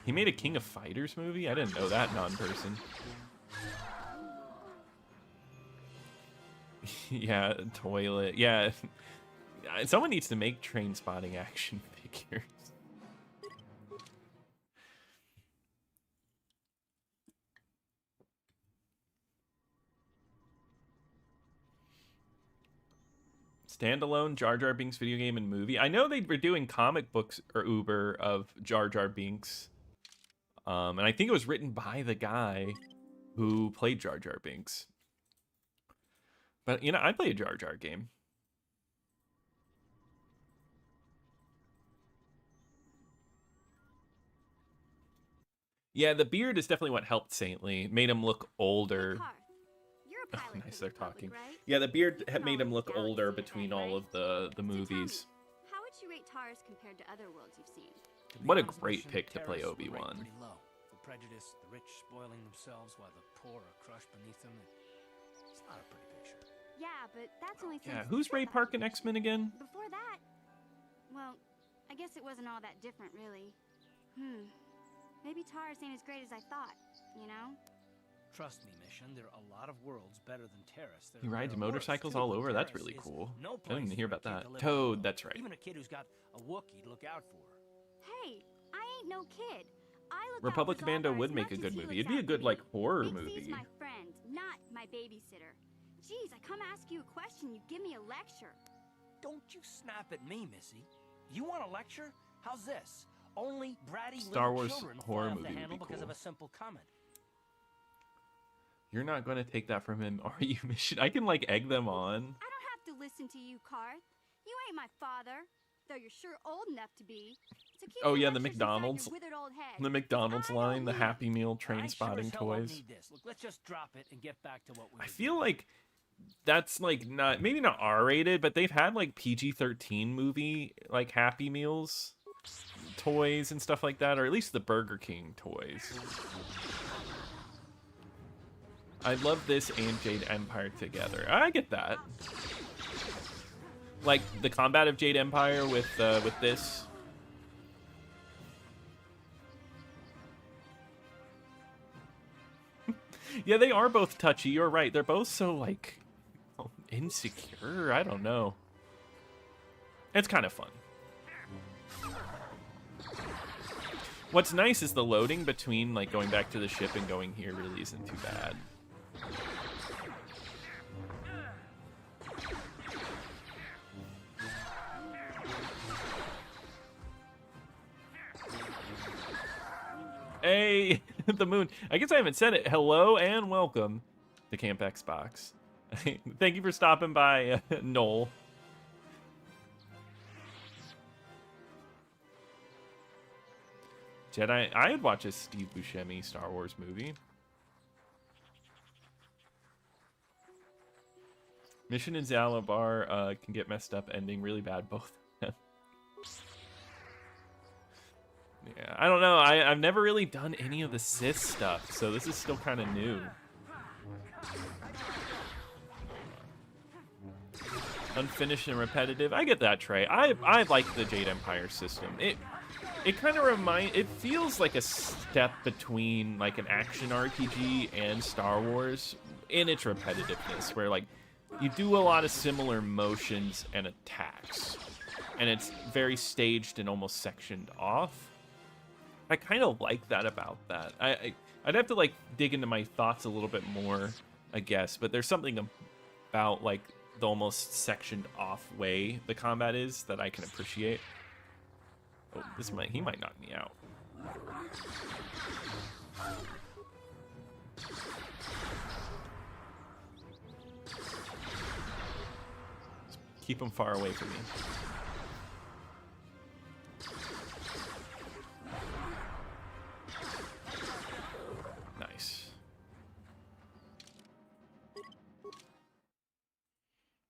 He made a King of Fighters movie? I didn't know that, non-person. Yeah, toilet. Yeah. Someone needs to make Train Spotting action figures. Standalone Jar Jar Binks video game and movie. I know they were doing comic books or Uber of Jar Jar Binks. And I think it was written by the guy who played Jar Jar Binks. But, you know, I'd play a Jar Jar game. Yeah, the beard is definitely what helped Saintly. Made him look older. Oh, nice, they're talking. Right? Yeah, the beard made him look older between all of the movies. Me, how would you rate Tars compared to other worlds you've seen? What a great pick to play Obi-Wan. The prejudice, the rich spoiling themselves while the poor are crushed beneath them. It's not a pretty picture. Yeah, but that's only since... Yeah, who's Ray Park in X-Men again? Before that, well, I guess it wasn't all that different, really. Maybe Tars ain't as great as I thought, you know? Trust me, Mission, there are a lot of worlds better than Terrace. He rides motorcycles all over? That's really cool. I didn't hear about that. Toad, that's right. Even a kid who's got a Wookiee to look out for. Hey, I ain't no kid. I look Republic Commando would make a good movie. It'd be a good, like, horror movie. He's my friend, not my babysitter. Jeez, I come ask you a question, you give me a lecture. Don't you snap at me, Missy. You want a lecture? How's this? Only bratty Star Wars children horror fly off movie the would handle be because cool. of a simple comment. You're not going to take that from him, are you, Mission? I can, like, egg them on. I don't have to listen to you, Karth. You ain't my father. though you're sure old enough to be. So keep Oh your yeah, the lectures inside your McDonald's. withered old head. The McDonald's I line, don't the need Happy Meal I train sure spotting as hell don't toys. need this. Look, let's just drop it and get back to what we I were feel doing. like that's like not maybe not R-rated, but they've had like PG-13 movie like Happy Meals toys and stuff like that, or at least the Burger King toys. I love this and Jade Empire together. I get that. Like the combat of Jade Empire with this. Yeah, they are both touchy. You're right. They're both so like insecure. I don't know. It's kind of fun. What's nice is the loading between like going back to the ship and going here really isn't too bad. Hey, the moon. I guess I haven't said it. Hello and welcome to Camp Xbox. Thank you for stopping by, Noel. Jedi. I had watched a Steve Buscemi Star Wars movie. Mission in Zalabar can get messed up, ending really bad. Both. Yeah, I don't know. I've never really done any of the Sith stuff, so this is still kind of new. Unfinished and repetitive. I get that, Trey. I like the Jade Empire system. It kind of it feels like a step between like an action RPG and Star Wars in its repetitiveness, where like you do a lot of similar motions and attacks, and it's very staged and almost sectioned off. I kind of like that about that. I'd have to like dig into my thoughts a little bit more, I guess, but there's something about like the almost sectioned off way the combat is that I can appreciate. Oh, he might knock me out. Just keep him far away from me. Nice.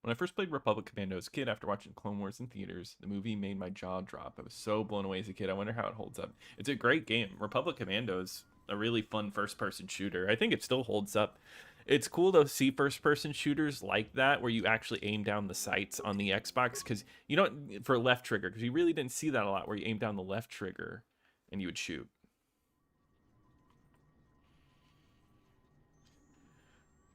When I first played Republic Commando as a kid after watching Clone Wars in theaters, the movie made my jaw drop. I was so blown away as a kid. I wonder how it holds up. It's a great game. Republic Commando is a really fun first-person shooter. I think it still holds up. It's cool to see first-person shooters like that, where you actually aim down the sights on the Xbox, because you don't, for left trigger, because you really didn't see that a lot, where you aim down the left trigger and you would shoot.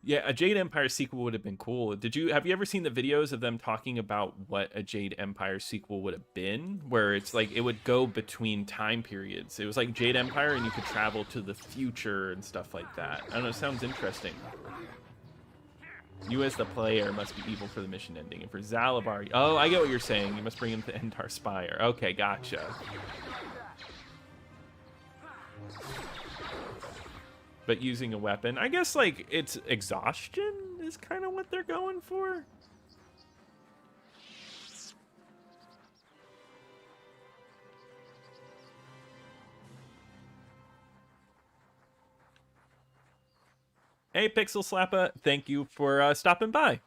Yeah, a Jade Empire sequel would have been cool. Have you ever seen the videos of them talking about what a Jade Empire sequel would have been? Where it's like it would go between time periods. It was like Jade Empire and you could travel to the future and stuff like that. I don't know, it sounds interesting. You as the player must be evil for the mission ending. And for Zalabar, oh, I get what you're saying. You must bring him to Endar Spire. Okay, gotcha. But using a weapon, I guess like it's exhaustion is kind of what they're going for. Hey, Pixel Slappa, thank you for stopping by.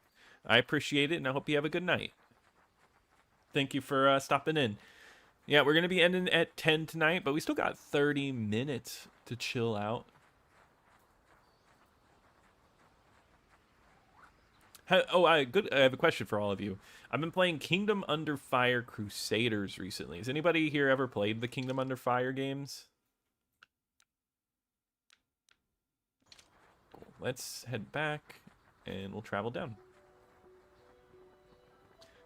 I appreciate it, and I hope you have a good night. Thank you for stopping in. Yeah, we're going to be ending at 10 tonight, but we still got 30 minutes to chill out. I have a question for all of you. I've been playing Kingdom Under Fire Crusaders recently. Has anybody here ever played the Kingdom Under Fire games? Cool. Let's head back, and we'll travel down.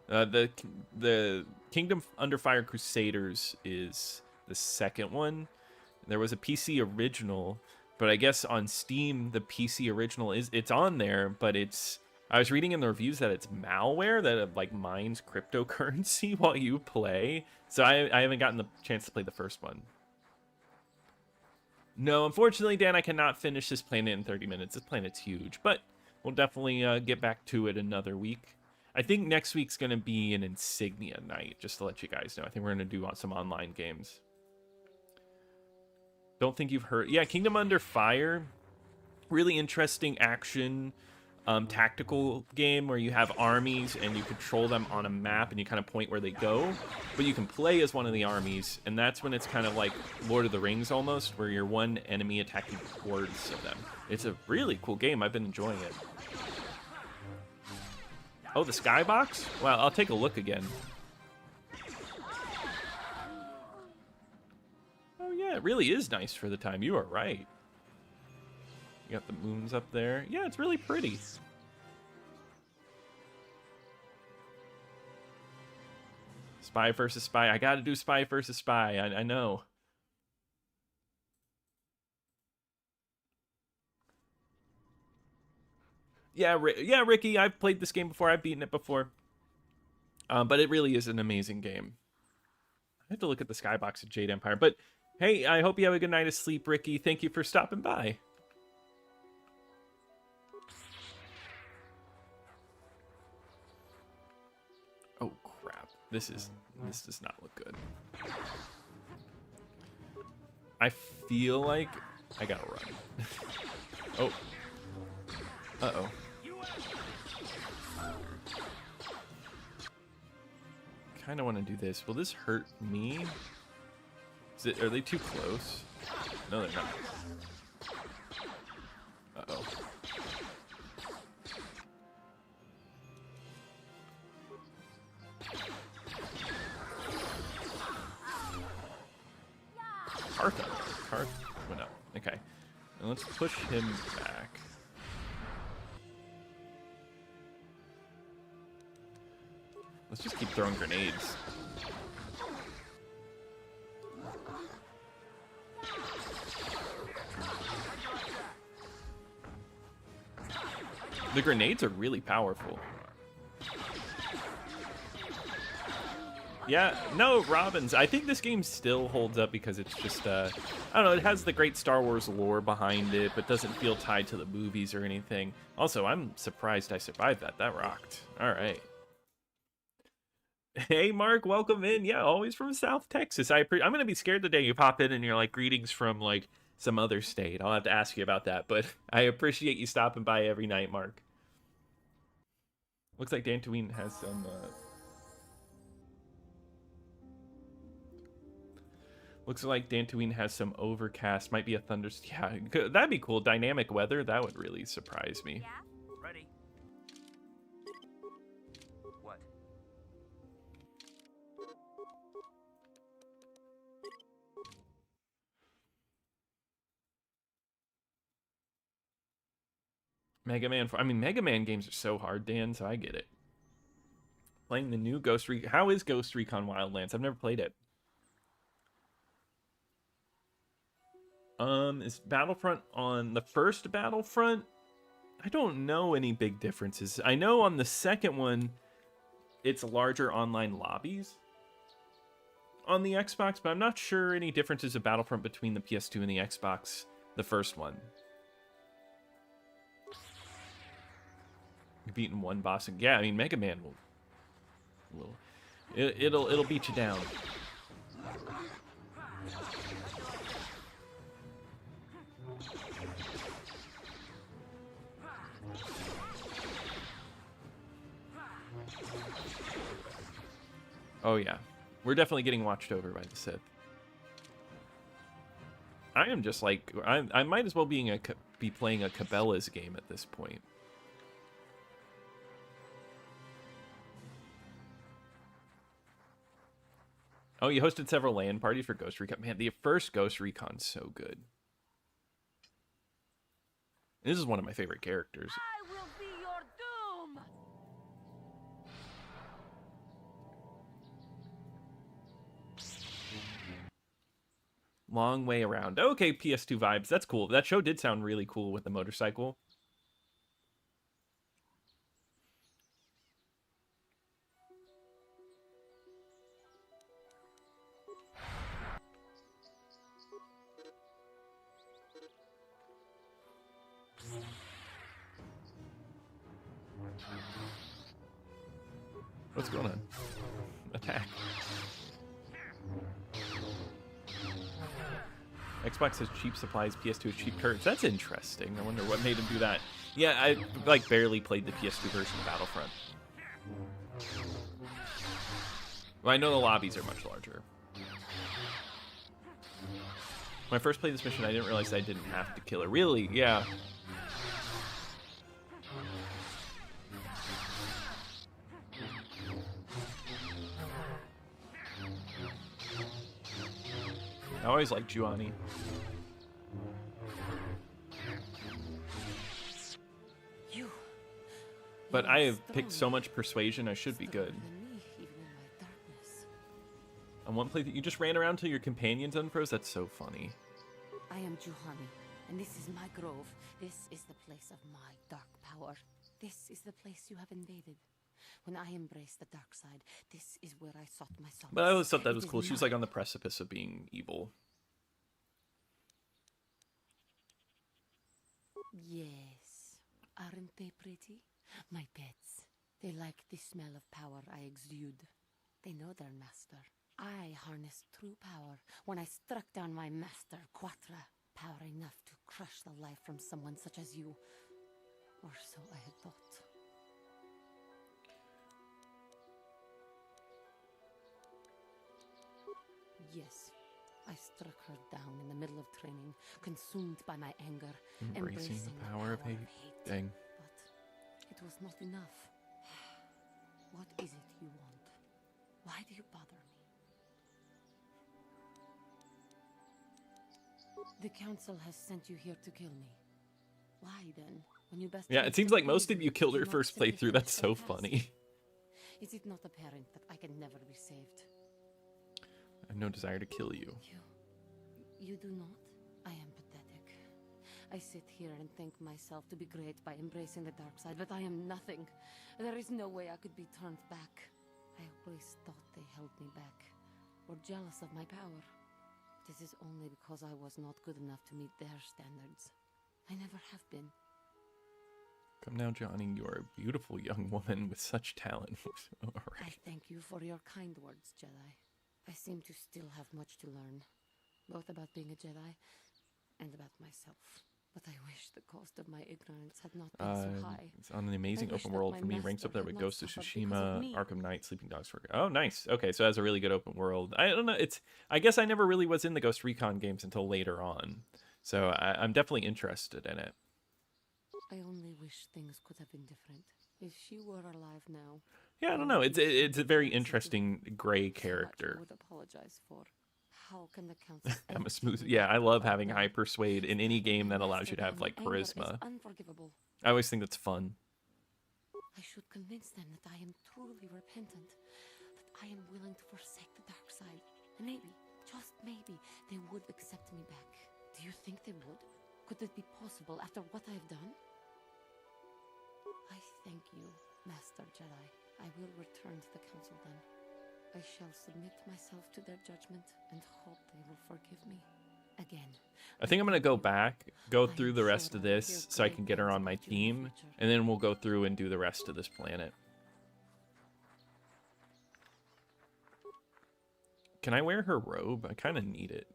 The Kingdom Under Fire Crusaders is the second one. There was a PC original, but I guess on Steam the PC original it's on there, but I was reading in the reviews that it's malware that like mines cryptocurrency while you play. So I haven't gotten the chance to play the first one. No, unfortunately, Dan, I cannot finish this planet in 30 minutes. This planet's huge, but we'll definitely get back to it another week. I think next week's going to be an Insignia night, just to let you guys know. I think we're going to do some online games. Don't think you've heard. Yeah, Kingdom Under Fire. Really interesting action, tactical game where you have armies and you control them on a map and you kind of point where they go. But you can play as one of the armies, and that's when it's kind of like Lord of the Rings almost, where you're one enemy attacking hordes of them. It's a really cool game. I've been enjoying it. Oh, the skybox? Well, I'll take a look again. Oh, yeah, it really is nice for the time. You are right. You got the moons up there. Yeah, it's really pretty. Spy versus spy. I gotta do spy versus spy. I know. Yeah, Ricky, I've played this game before. I've beaten it before. But it really is an amazing game. I have to look at the skybox of Jade Empire. But hey, I hope you have a good night of sleep, Ricky. Thank you for stopping by. Oh, crap. This does not look good. I feel like I gotta run. Oh. Uh-oh. Kind of want to do this. Will this hurt me? Are they too close? No, they're not. Uh-oh. Karth went up. Okay. And let's push him back. Let's just keep throwing grenades. The grenades are really powerful. Yeah, no, Robbins. I think this game still holds up because it's just, I don't know, it has the great Star Wars lore behind it, but doesn't feel tied to the movies or anything. Also, I'm surprised I survived that. That rocked. All right. Hey, Mark, welcome in. Yeah, always from South Texas. I'm going to be scared the day you pop in and you're like, greetings from, like, some other state. I'll have to ask you about that, but I appreciate you stopping by every night, Mark. Looks like Dantooine has some, Looks like Dantooine has some overcast. Might be a thunderstorm. Yeah, that'd be cool. Dynamic weather. That would really surprise me. Yeah? Ready. What? Mega Man. I mean, Mega Man games are so hard, Dan, so I get it. Playing the new Ghost Recon. How is Ghost Recon Wildlands? I've never played it. Is Battlefront on the first Battlefront? I don't know any big differences. I know on the second one, it's larger online lobbies on the Xbox, but I'm not sure any differences of Battlefront between the PS2 and the Xbox, the first one. You've beaten one boss, and yeah, I mean, Mega Man it'll beat you down. Oh yeah, we're definitely getting watched over by the Sith. I am just like, I might as well be playing a Cabela's game at this point. Oh, you hosted several LAN parties for Ghost Recon. Man, the first Ghost Recon's so good. This is one of my favorite characters. I will be your doom. Long way around. Okay, PS2 vibes. That's cool. That show did sound really cool with the motorcycle. What's going on? Attack. Xbox has cheap supplies, PS2 has cheap turrets. That's interesting. I wonder what made him do that. Yeah, I like barely played the PS2 version of Battlefront. Well, I know the lobbies are much larger. When I first played this mission, I didn't realize I didn't have to kill her. Really? Yeah. I always liked Juani. But I have picked so much persuasion, I should be good. On one playthrough, you just ran around till your companions unfroze? That's so funny. I am Juhani, and this is my grove. This is the place of my dark power. This is the place you have invaded. When I embraced the dark side, this is where I sought my solace. But I always thought that was cool. She was like on the precipice of being evil. Yes. Aren't they pretty? My pets. They like the smell of power I exude. They know their master. I harnessed true power when I struck down my master, Quatra. Power enough to crush the life from someone such as you. Or so I had thought. Yes, I struck her down in the middle of training, consumed by my anger, Embracing the power of hate. Dang. But it was not enough. What is it you want? Why do you bother me? The council has sent you here to kill me. Why then? When you best Yeah, it seems like most of you killed her first playthrough. That's so funny. Is it not apparent that I can never be saved? I have no desire to kill you. You do not? I am pathetic. I sit here and think myself to be great by embracing the dark side, but I am nothing. There is no way I could be turned back. I always thought they held me back, or jealous of my power. This is only because I was not good enough to meet their standards. I never have been. Come now, Johnny. You are a beautiful young woman with such talent. All right. I thank you for your kind words, Jedi. I seem to still have much to learn, both about being a Jedi and about myself. But I wish the cost of my ignorance had not been so high. It's on an amazing open world for me. Ranks up there with Ghost of Tsushima, Arkham Knight, Sleeping Dogs. Oh, nice. Okay, so it has a really good open world. I don't know. I guess I never really was in the Ghost Recon games until later on, so I'm definitely interested in it. I only wish things could have been different. If she were alive now. Yeah, I don't know. It's a very interesting gray character. I would apologize for. How can the council? I'm a smooth. Yeah, I love having high persuade in any game that allows you to have like charisma. Unforgivable. I always think that's fun. I should convince them that I am truly repentant, that I am willing to forsake the dark side, and maybe, just maybe, they would accept me back. Do you think they would? Could it be possible after what I have done? I thank you, Master Jedi. I will return to the council then. I shall submit myself to their judgment and hope they will forgive me. Again. I think I'm going to go back, go through the rest of this so I can get her on my team, and then we'll go through and do the rest of this planet. Can I wear her robe? I kind of need it.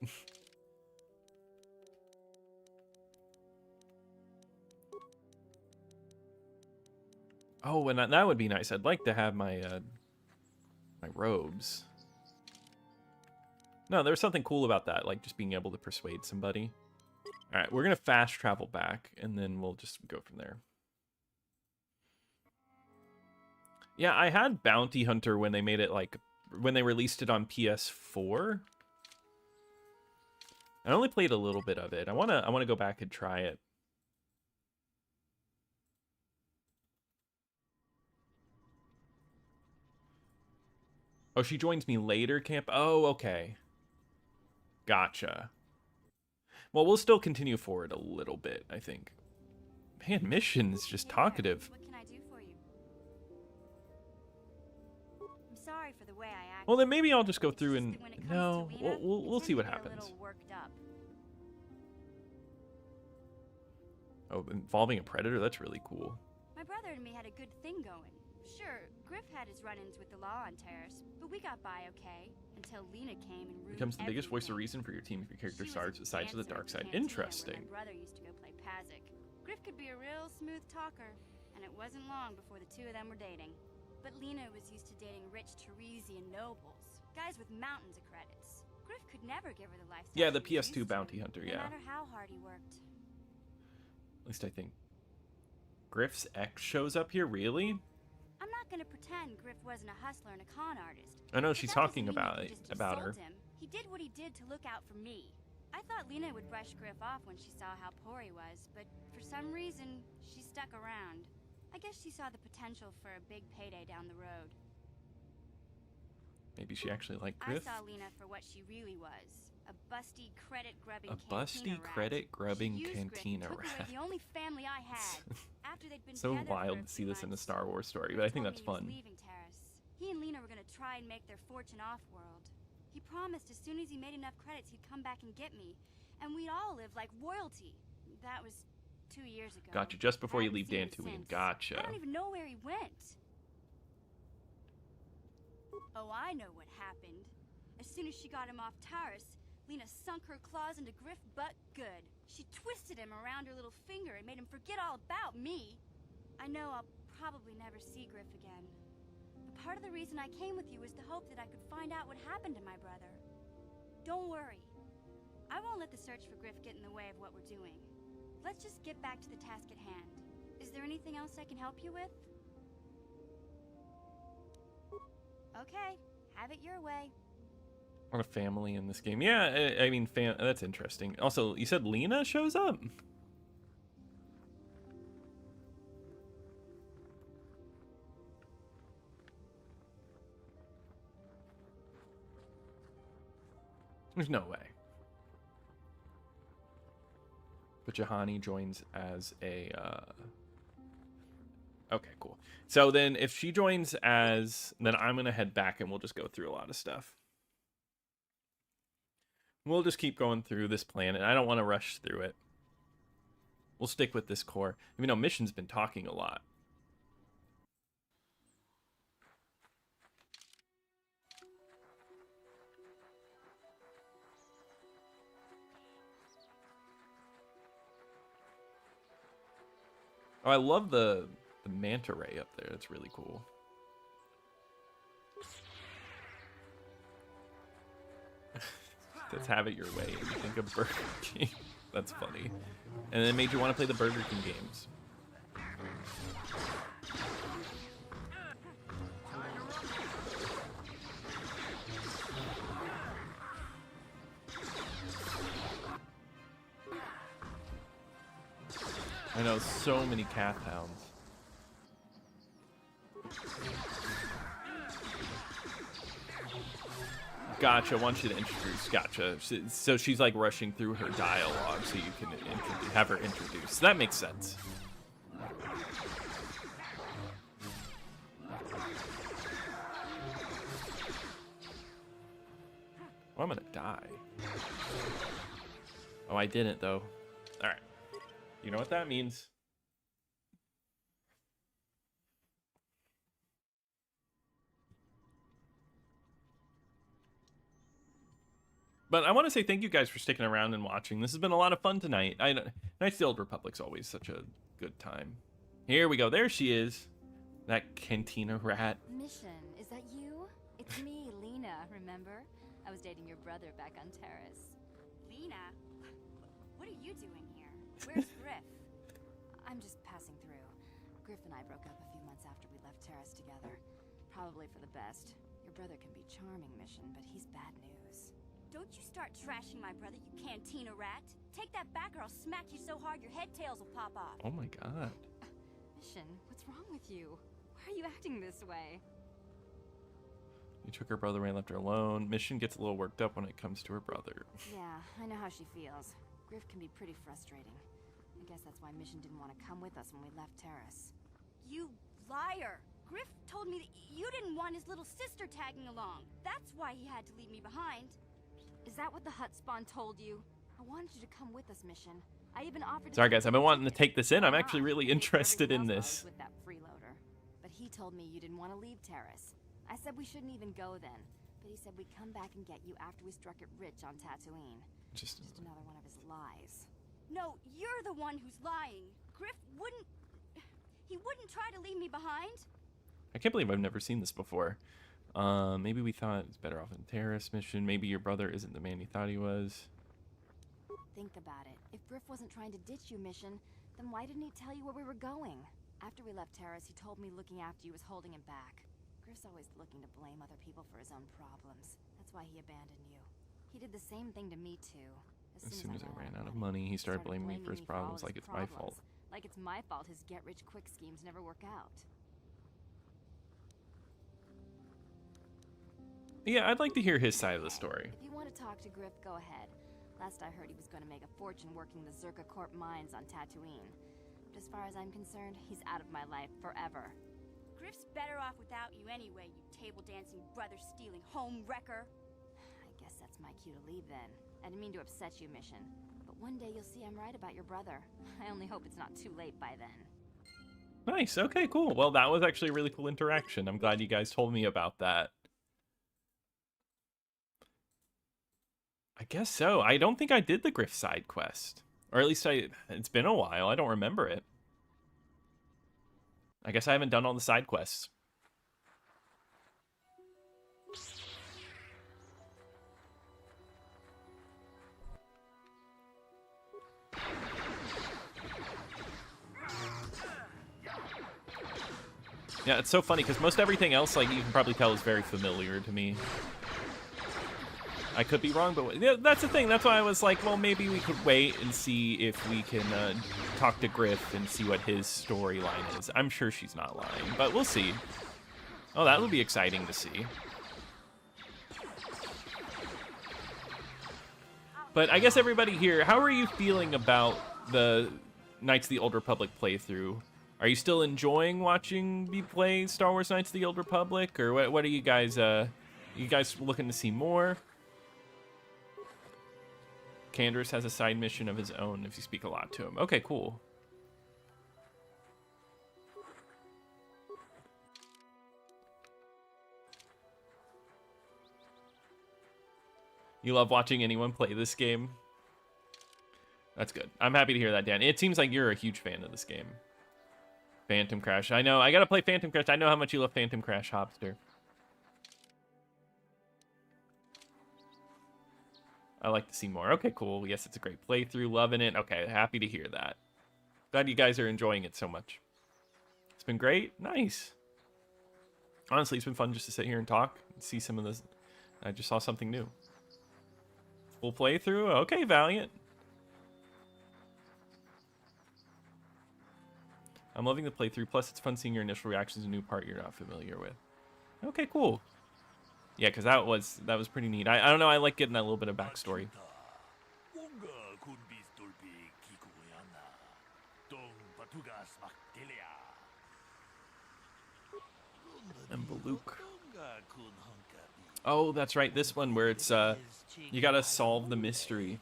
Oh, and that would be nice. I'd like to have my my robes. No, there's something cool about that, like just being able to persuade somebody. All right, we're gonna fast travel back, and then we'll just go from there. Yeah, I had Bounty Hunter when they made it when they released it on PS4. I only played a little bit of it. I wanna go back and try it. Oh, she joins me later, camp? Oh, okay. Gotcha. Well, we'll still continue forward a little bit, I think. Man, mission's just talkative. What can I do for you? I'm sorry for the way I acted. Well, then maybe I'll just go through and... No, we'll see what A happens. little worked up. Oh, involving a predator? That's really cool. My brother and me had a good thing going. Sure, Griff had his run-ins with the law on Terrace, but we got by okay until Lena came and ruined Becomes the biggest voice of everything. reason for your team if your character She was a sides with the dancer dark at side. Cantina Interesting. Where my brother used to go play Pazic. Griff could be a real smooth talker, and it wasn't long before the two of them were dating. But Lena was used to dating rich Teresian nobles, guys with mountains of credits. Griff could never give her the lifestyle. Yeah, the she was PS2 used bounty to, hunter, no yeah. matter how hard he worked. At least I think. Griff's ex shows up here, really? I'm not gonna pretend Griff wasn't a hustler and a con artist. I know But she's that talking doesn't mean about you it, can just about her. insult him. He did what he did to look out for me. I thought Lena would brush Griff off when she saw how poor he was, but for some reason, she stuck around. I guess she saw the potential for a big payday down the road. Maybe she actually liked Griff. I saw Lena for what she really was. A busty, credit-grubbing A busty, rat. credit-grubbing She used cantina Griff and took away rat. the only family I had. After they'd been So together for wild a to see few this in a months, Star Wars story, Griff but I think told that's me he was fun. leaving Terrace. He and Lena were gonna try and make their fortune off-world. He promised as soon as he made enough credits, he'd come back and get me, and we'd all live like royalty. That was 2 years ago. Gotcha, just before I you haven't leave seen him Dantooine. since. Gotcha. I don't even know where he went. Oh, I know what happened. As soon as she got him off Taurus, Lena sunk her claws into Griff butt good. She twisted him around her little finger and made him forget all about me. I know I'll probably never see Griff again. But part of the reason I came with you was the hope that I could find out what happened to my brother. Don't worry. I won't let the search for Griff get in the way of what we're doing. Let's just get back to the task at hand. Is there anything else I can help you with? Okay, have it your way. What a family in this game. Yeah, I mean, that's interesting. Also, you said Lena shows up? There's no way. But Jahani joins as a... Okay, cool. So then if she joins as... Then I'm going to head back and we'll just go through a lot of stuff. We'll just keep going through this planet. I don't want to rush through it. We'll stick with this core. Even though Mission's been talking a lot. Oh, I love the manta ray up there. That's really cool. Let's have it your way. And you think of Burger King. That's funny. And it made you want to play the Burger King games. I know, so many Cath Hounds. Gotcha, I want you to introduce. Gotcha. So she's like rushing through her dialogue so you can have her introduce. That makes sense. Oh, I'm gonna die. Oh, I didn't though. Alright. You know what that means. But I want to say thank you guys for sticking around and watching. This has been a lot of fun tonight. Knights of the Old Republic's always such a good time. Here we go. There she is. That cantina rat. Mission, is that you? It's me, Lena, remember? I was dating your brother back on Terrace. Lena? What are you doing here? Where's Griff? I'm just passing through. Griff and I broke up a few months after we left Terrace together. Probably for the best. Your brother can be charming, Mission, but he's bad news. Don't you start trashing my brother, you cantina rat. Take that back or I'll smack you so hard your head tails will pop off. Oh my god. Mission, what's wrong with you? Why are you acting this way? You took her brother away and left her alone. Mission gets a little worked up when it comes to her brother. Yeah, I know how she feels. Griff can be pretty frustrating. I guess that's why Mission didn't want to come with us when we left Terrace. You liar! Griff told me that you didn't want his little sister tagging along. That's why he had to leave me behind. Is that what the hut spawn told you? I wanted you to come with us, Mission. I even offered. Sorry guys, I've been wanting to take this in. I'm actually really interested in this. With that freeloader, but he told me you didn't want to leave Terrace. I said we shouldn't even go then, but he said we'd come back and get you after we struck it rich on Tatooine. Just another one of his lies. No, you're the one who's lying. Griff wouldn't... He wouldn't try to leave me behind. I can't believe I've never seen this before. Maybe we thought it's better off in Terrace mission. Maybe your brother isn't the man you thought he was. Think about it. If Griff wasn't trying to ditch you, Mission, then why didn't he tell you where we were going? After we left Terrace, he told me looking after you was holding him back. Griff's always looking to blame other people for his own problems. That's why he abandoned you. He did the same thing to me, too. As soon as I ran out of money, he started blaming me for his problems like it's my fault. Like it's my fault his get-rich-quick schemes never work out. Yeah, I'd like to hear his side of the story. If you want to talk to Griff, go ahead. Last I heard, he was going to make a fortune working the Zerka Corp mines on Tatooine. But as far as I'm concerned, he's out of my life forever. Griff's better off without you anyway, you table-dancing, brother-stealing home wrecker. I guess that's my cue to leave then. I didn't mean to upset you, Mission. But one day you'll see I'm right about your brother. I only hope it's not too late by then. Nice, okay, cool. Well, that was actually a really cool interaction. I'm glad you guys told me about that. I guess so. I don't think I did the Griff side quest. Or at least it's been a while. I don't remember it. I guess I haven't done all the side quests. Yeah, it's so funny because most everything else, like you can probably tell, is very familiar to me. I could be wrong, but yeah, that's the thing. That's why I was like, well, maybe we could wait and see if we can talk to Griff and see what his storyline is. I'm sure she's not lying, but we'll see. Oh, that would be exciting to see. But I guess everybody here, how are you feeling about the Knights of the Old Republic playthrough? Are you still enjoying watching me play Star Wars Knights of the Old Republic, or what are you guys looking to see more? Canderous has a side mission of his own if you speak a lot to him. Okay, cool. You love watching anyone play this game? That's good. I'm happy to hear that, Dan. It seems like you're a huge fan of this game. Phantom Crash. I know. I gotta play Phantom Crash. I know how much you love Phantom Crash, Hopster. I like to see more. Okay, cool. Yes, it's a great playthrough. Loving it. Okay, happy to hear that. Glad you guys are enjoying it so much. It's been great. Nice. Honestly, it's been fun just to sit here and talk and see some of this. I just saw something new. Full playthrough? Okay, Valiant. I'm loving the playthrough. Plus, it's fun seeing your initial reactions to a new part you're not familiar with. Okay, cool. Yeah, because that was pretty neat. I don't know. I like getting that little bit of backstory. And Baluk. Oh, that's right. This one where it's you gotta solve the mystery.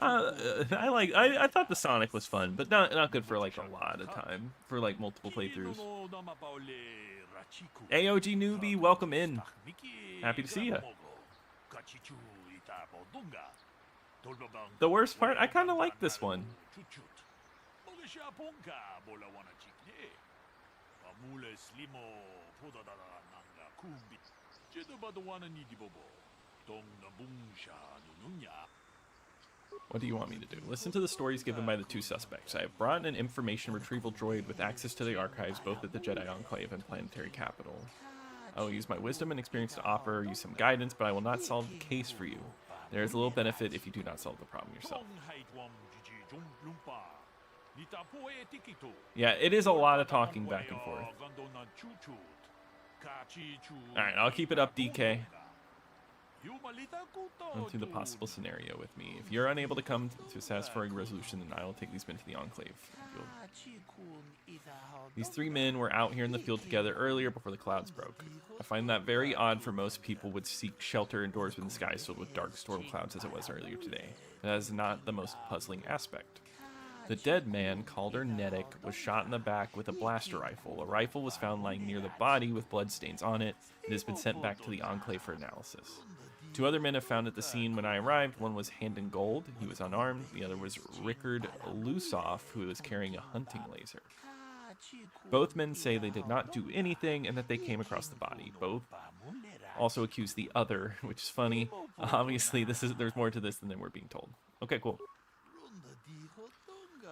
I thought the Sonic was fun, but not good for like a lot of time, for like multiple playthroughs. AOG newbie, welcome in. Happy to see ya. The worst part, I kind of like this one. What do you want me to do? Listen to the stories given by the two suspects. I have brought an information retrieval droid with access to the archives both at the Jedi Enclave and Planetary Capital. I will use my wisdom and experience to offer you some guidance, but I will not solve the case for you. There is a little benefit if you do not solve the problem yourself. Yeah, it is a lot of talking back and forth. Alright, I'll keep it up, DK. Run through the possible scenario with me. If you're unable to come to a satisfying resolution, then I will take these men to the Enclave. These three men were out here in the field together earlier before the clouds broke. I find that very odd, for most people would seek shelter indoors when the sky is filled with dark storm clouds as it was earlier today. That is not the most puzzling aspect. The dead man, Calder Nedick, was shot in the back with a blaster rifle. A rifle was found lying near the body with bloodstains on it. It has been sent back to the Enclave for analysis. 2 other men have found at the scene when I arrived. One was Handon Gold. He was unarmed. The other was Rickard Lusoff, who was carrying a hunting laser. Both men say they did not do anything and that they came across the body. Both also accuse the other, which is funny. Obviously, there's more to this than we're being told. Okay, cool.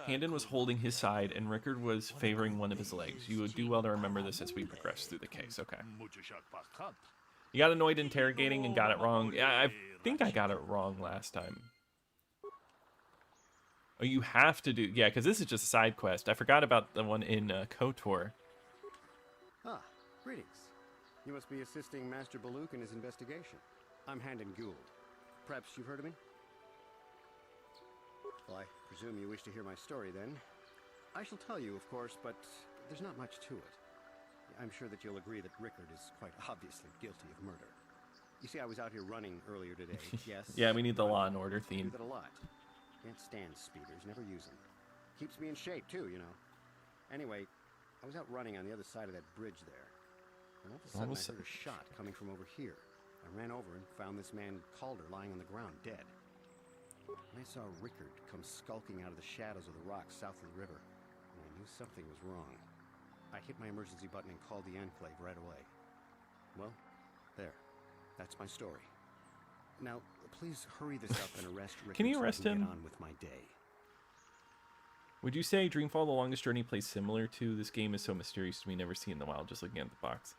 Handon was holding his side, and Rickard was favoring one of his legs. You would do well to remember this as we progress through the case. Okay. You got annoyed interrogating and got it wrong. Yeah, I think I got it wrong last time. Oh, you have to do... Yeah, because this is just a side quest. I forgot about the one in KOTOR. Ah, greetings. You must be assisting Master Baluk in his investigation. I'm Handon Gould. Perhaps you've heard of me? Well, I presume you wish to hear my story, then. I shall tell you, of course, but there's not much to it. I'm sure that you'll agree that Rickard is quite obviously guilty of murder. You see, I was out here running earlier today, yes. Yeah, we need the Law and Order theme. I do that a lot. Can't stand speeders, never use them. Keeps me in shape, too, you know. Anyway, I was out running on the other side of that bridge there. And all of a sudden, I heard a shot coming from over here. I ran over and found this man Calder lying on the ground, dead. And I saw Rickard come skulking out of the shadows of the rocks south of the river. And I knew something was wrong. I hit my emergency button and called the Enclave right away. Well, there. That's my story. Now, please hurry this up and arrest Rickard. Can you arrest so I can him? get on with my day. Would you say Dreamfall: The Longest Journey plays similar to this game is so mysterious to me, never seen in the wild, just looking at the box?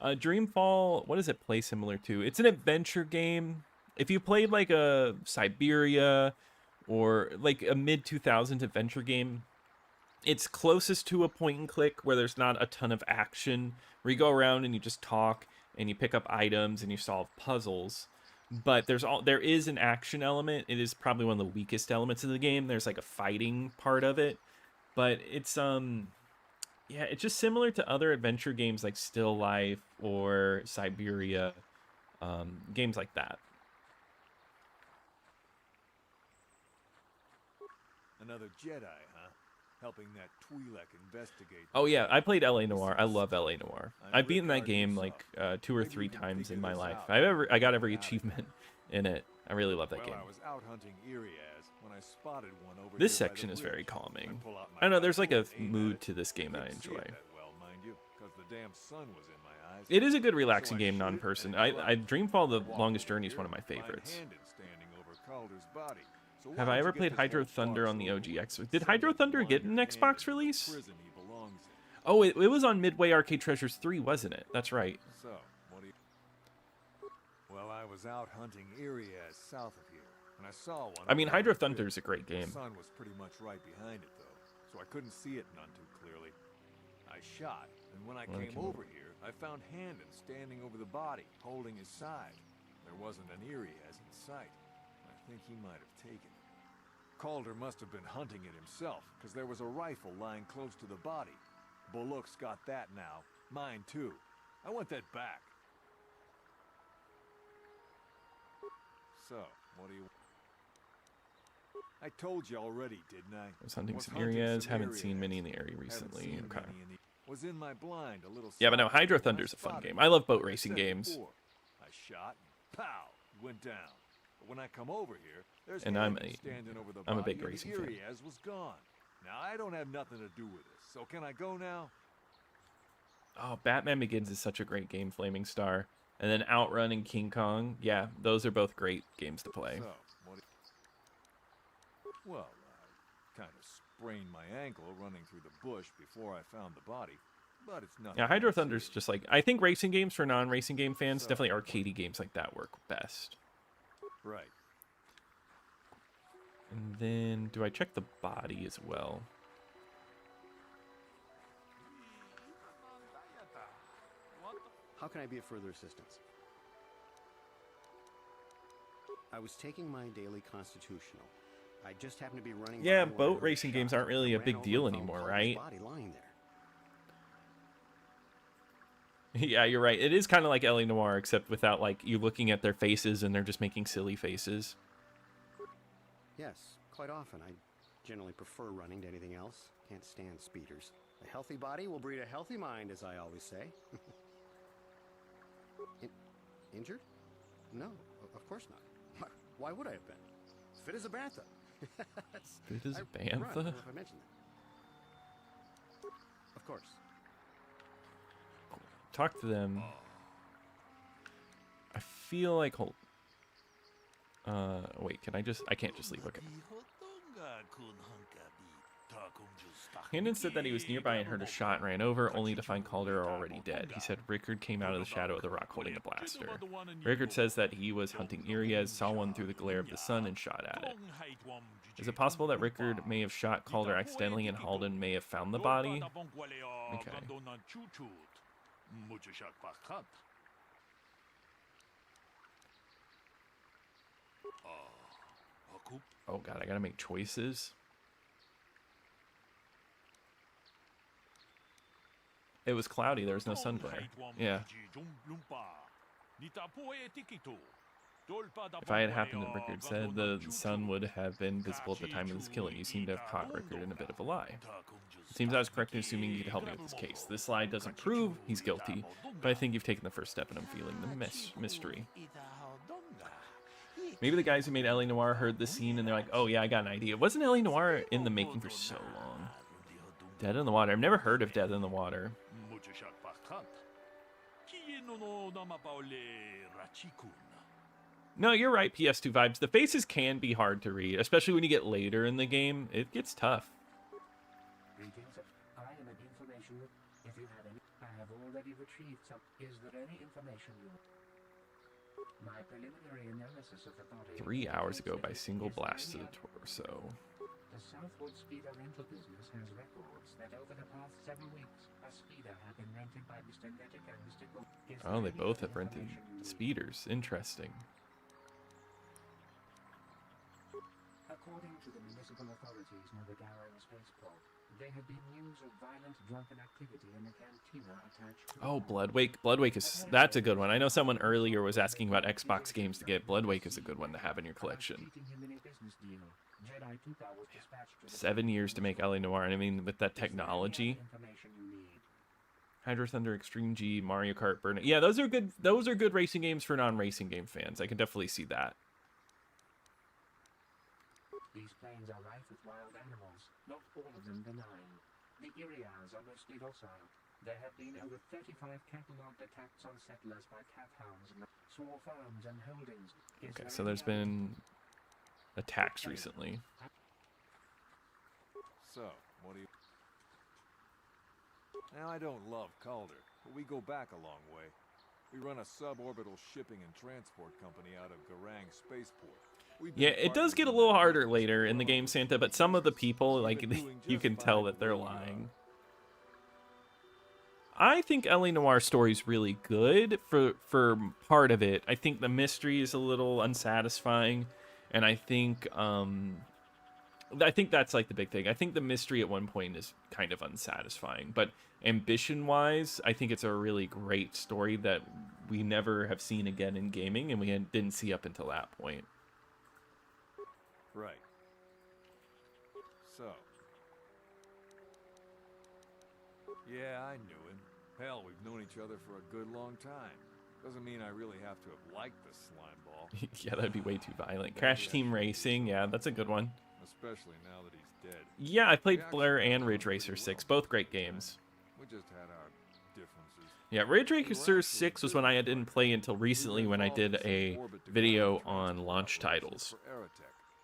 Dreamfall, what does it play similar to? It's an adventure game. If you played like a Siberia or like a mid-2000s adventure game, it's closest to a point and click where there's not a ton of action, where you go around and you just talk and you pick up items and you solve puzzles. But there is an action element. It is probably one of the weakest elements of the game. There's like a fighting part of it, but it's yeah, it's just similar to other adventure games like Still Life or Siberia, games like that. Another Jedi, huh? Helping that Twi'lek investigate. Oh yeah, I played LA Noire. I love LA Noire. I've beaten that game like 2 or 3 times in my life. I got every achievement in it. I really love that game. I was out hunting Iriaz when I spotted one over This section is very calming. I don't know, there's like a mood to this game that I enjoy. It is a good relaxing game, non-person. Dreamfall: The Longest Journey is one of my favorites. Have I ever played Hydro Thunder on the OGX? Did Hydro Thunder get an Xbox release? Oh, it was on Midway Arcade Treasures 3, wasn't it? That's right. So, what do you... Well, I was out hunting Iriaz south of here, and I saw one. I mean, Hydro Thunder is a great game. The sun was pretty much right behind it, though, so I couldn't see it none too clearly. I shot, and when I came over here, I found Handon standing over the body, holding his side. There wasn't an Iriaz in sight. I think he might have taken it. Calder must have been hunting it himself, because there was a rifle lying close to the body. Baluk's got that now. Mine, too. I want that back. So, what do you... I told you already, didn't I? I was hunting some Iriaz. Haven't seen many in the area recently. Okay. Was in my blind a little... Yeah, but no, Hydro Thunder's a fun game. I love boat racing games. I shot, and pow, went down. But when I come over here, there's and I'm a big body, racing and fan. Iriaz was gone. Now I don't have nothing to do with this. So can I go now? Oh, Batman Begins is such a great game, Flaming Star. And then Outrun and King Kong. Yeah, those are both great games to play. So, well, I kind of sprained my ankle running through the bush before I found the body. But it's nothing. Yeah, Hydro Thunder's just like... I think racing games for non-racing game fans, definitely arcadey games like that work best. Right. And then, do I check the body as well? How can I be of further assistance? I was taking my daily constitutional. I just happened to be running. Yeah, boat racing games aren't really a big deal anymore, right? Body lying there. Yeah, you're right. It is kind of like LA Noire, except without like you looking at their faces and they're just making silly faces. Yes, quite often. I generally prefer running to anything else. Can't stand speeders. A healthy body will breed a healthy mind, as I always say. Injured? No, of course not. Why would I have been? Fit as a bantha. Fit as a bantha? I don't know if I mentioned that. Of course. Talk to them. I feel like wait, can I can't just leave. Okay. Handon said that he was nearby and heard a shot and ran over, only to find Calder already dead. He said Rickard came out of the shadow of the rock holding a blaster. Rickard says that he was hunting Iriez, saw one through the glare of the sun, and shot at it. Is it possible that Rickard may have shot Calder accidentally and Halden may have found the body? Okay. Oh god, I gotta make choices. It was cloudy, there was no sun glare. Yeah. If I had happened to Rickard said, the sun would have been visible at the time of this killing. You seem to have caught Rickard in a bit of a lie. It seems I was correct in assuming you could help me with this case. This lie doesn't prove he's guilty, but I think you've taken the first step and I'm feeling the mystery. Maybe the guys who made L.A. Noire heard the scene and they're like, oh yeah, I got an idea. Wasn't L.A. Noire in the making for so long? Dead in the Water. I've never heard of Dead in the Water. No, you're right, PS2 vibes. The faces can be hard to read, especially when you get later in the game. It gets tough. I am an information. If you have any, I have already retrieved some. Is there any information you... My preliminary analysis of the body... 3 hours ago by single blast to the torso. The Southwood Speeder rental business has records that over the past 7 weeks, a speeder had been rented by Mr. Nettic and Mr. Gould. Oh, they both have rented speeders. Interesting. According to the municipal authorities near the Garrow spaceport, there have been news of violent drunken activity in the cantina attached to... Oh, Bloodwake. Bloodwake is... That's a good one. I know someone earlier was asking about Xbox games to get. Bloodwake is a good one to have in your collection. 7 years to make L.A. Noire, and I mean, with that technology... Hydro Thunder, Extreme G, Mario Kart, Burnout. Yeah, those are good. Those are good racing games for non-racing game fans. I can definitely see that. These plains are rife with wild animals, not all of them benign. The Irias are mostly docile. There have been over 35 catalogued attacks on settlers by cat hounds and small farms and holdings. Okay, so there's been attacks recently. So, what do you... Now, I don't love Calder, but we go back a long way. We run a suborbital shipping and transport company out of Garang Spaceport. Yeah, it does get a little harder later in the game, Santa, but some of the people, like, you can tell that they're lying. I think L.A. Noire's story is really good for part of it. I think the mystery is a little unsatisfying, and I think that's, like, the big thing. I think the mystery at one point is kind of unsatisfying, but ambition-wise, I think it's a really great story that we never have seen again in gaming, and we didn't see up until that point. Right. So. Yeah, I knew him. Hell, we've known each other for a good long time. Doesn't mean I really have to have liked the slime ball. Yeah, that'd be way too violent. Crash Team Racing, yeah, that's a good one. Especially now that he's dead. Yeah, I played Blair and Ridge Racer 6, both great games. We just had our differences. Yeah, Ridge Racer 6 was one I didn't play until recently when I did a video on launch titles.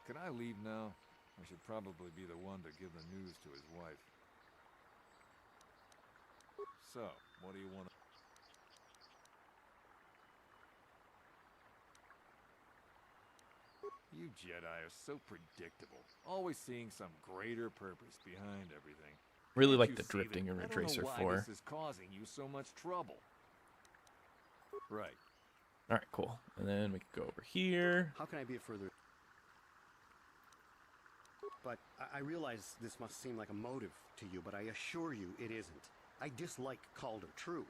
Can I leave now? I should probably be the one to give the news to his wife. So, what do you want to... You Jedi are so predictable. Always seeing some greater purpose behind everything. Really like the drifting in Ridge Racer 4. This is causing you so much trouble. Right. Alright, cool. And then we can go over here. How can I be of further... But I realize this must seem like a motive to you, but I assure you it isn't. I dislike Calder, true.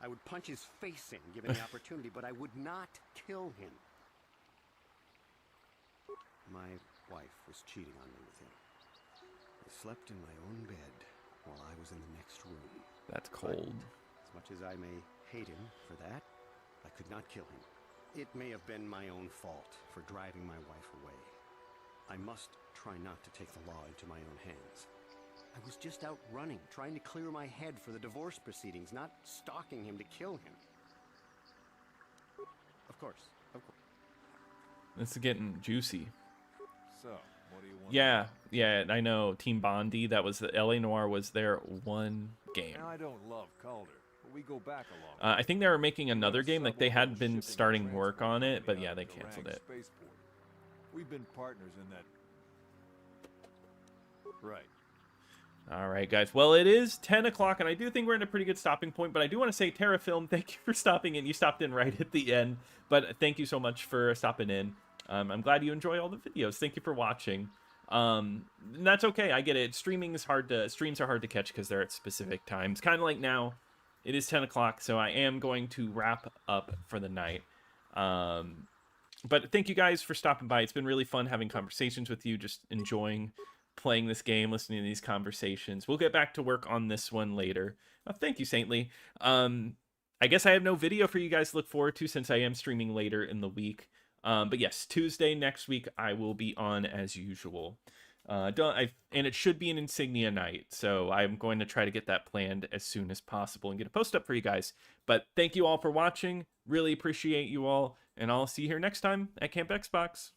I would punch his face in, given the opportunity, but I would not kill him. My wife was cheating on me with him. slept in my own bed while I was in the next room. That's cold. But as much as I may hate him for that, I could not kill him. It may have been my own fault for driving my wife away. I must try not to take the law into my own hands. I was just out running, trying to clear my head for the divorce proceedings, not stalking him to kill him. Of course. This is getting juicy. So, what do you want? Yeah, I know. Team Bondi, that was the LA Noire was their one game. Now, I don't love Calder, but we go back a long I think they were making another game, like they had been starting work on it, but yeah, they canceled it. We've been partners in that. Right. All right, guys. Well, it is 10 o'clock, and I do think we're in a pretty good stopping point, but I do want to say, Terrafilm, thank you for stopping in. You stopped in right at the end, but thank you so much for stopping in. I'm glad you enjoy all the videos. Thank you for watching. And that's okay. I get it. Streams are hard to catch because they're at specific times. Kind of like now. It is 10 o'clock, so I am going to wrap up for the night. But thank you guys for stopping by. It's been really fun having conversations with you, just enjoying playing this game, listening to these conversations. We'll get back to work on this one later. Thank you, Saintly. I guess I have no video for you guys to look forward to since I am streaming later in the week. But yes, Tuesday next week I will be on as usual. And it should be an Insignia night, so I'm going to try to get that planned as soon as possible and get a post up for you guys. But thank you all for watching. Really appreciate you all, and I'll see you here next time at Camp Xbox.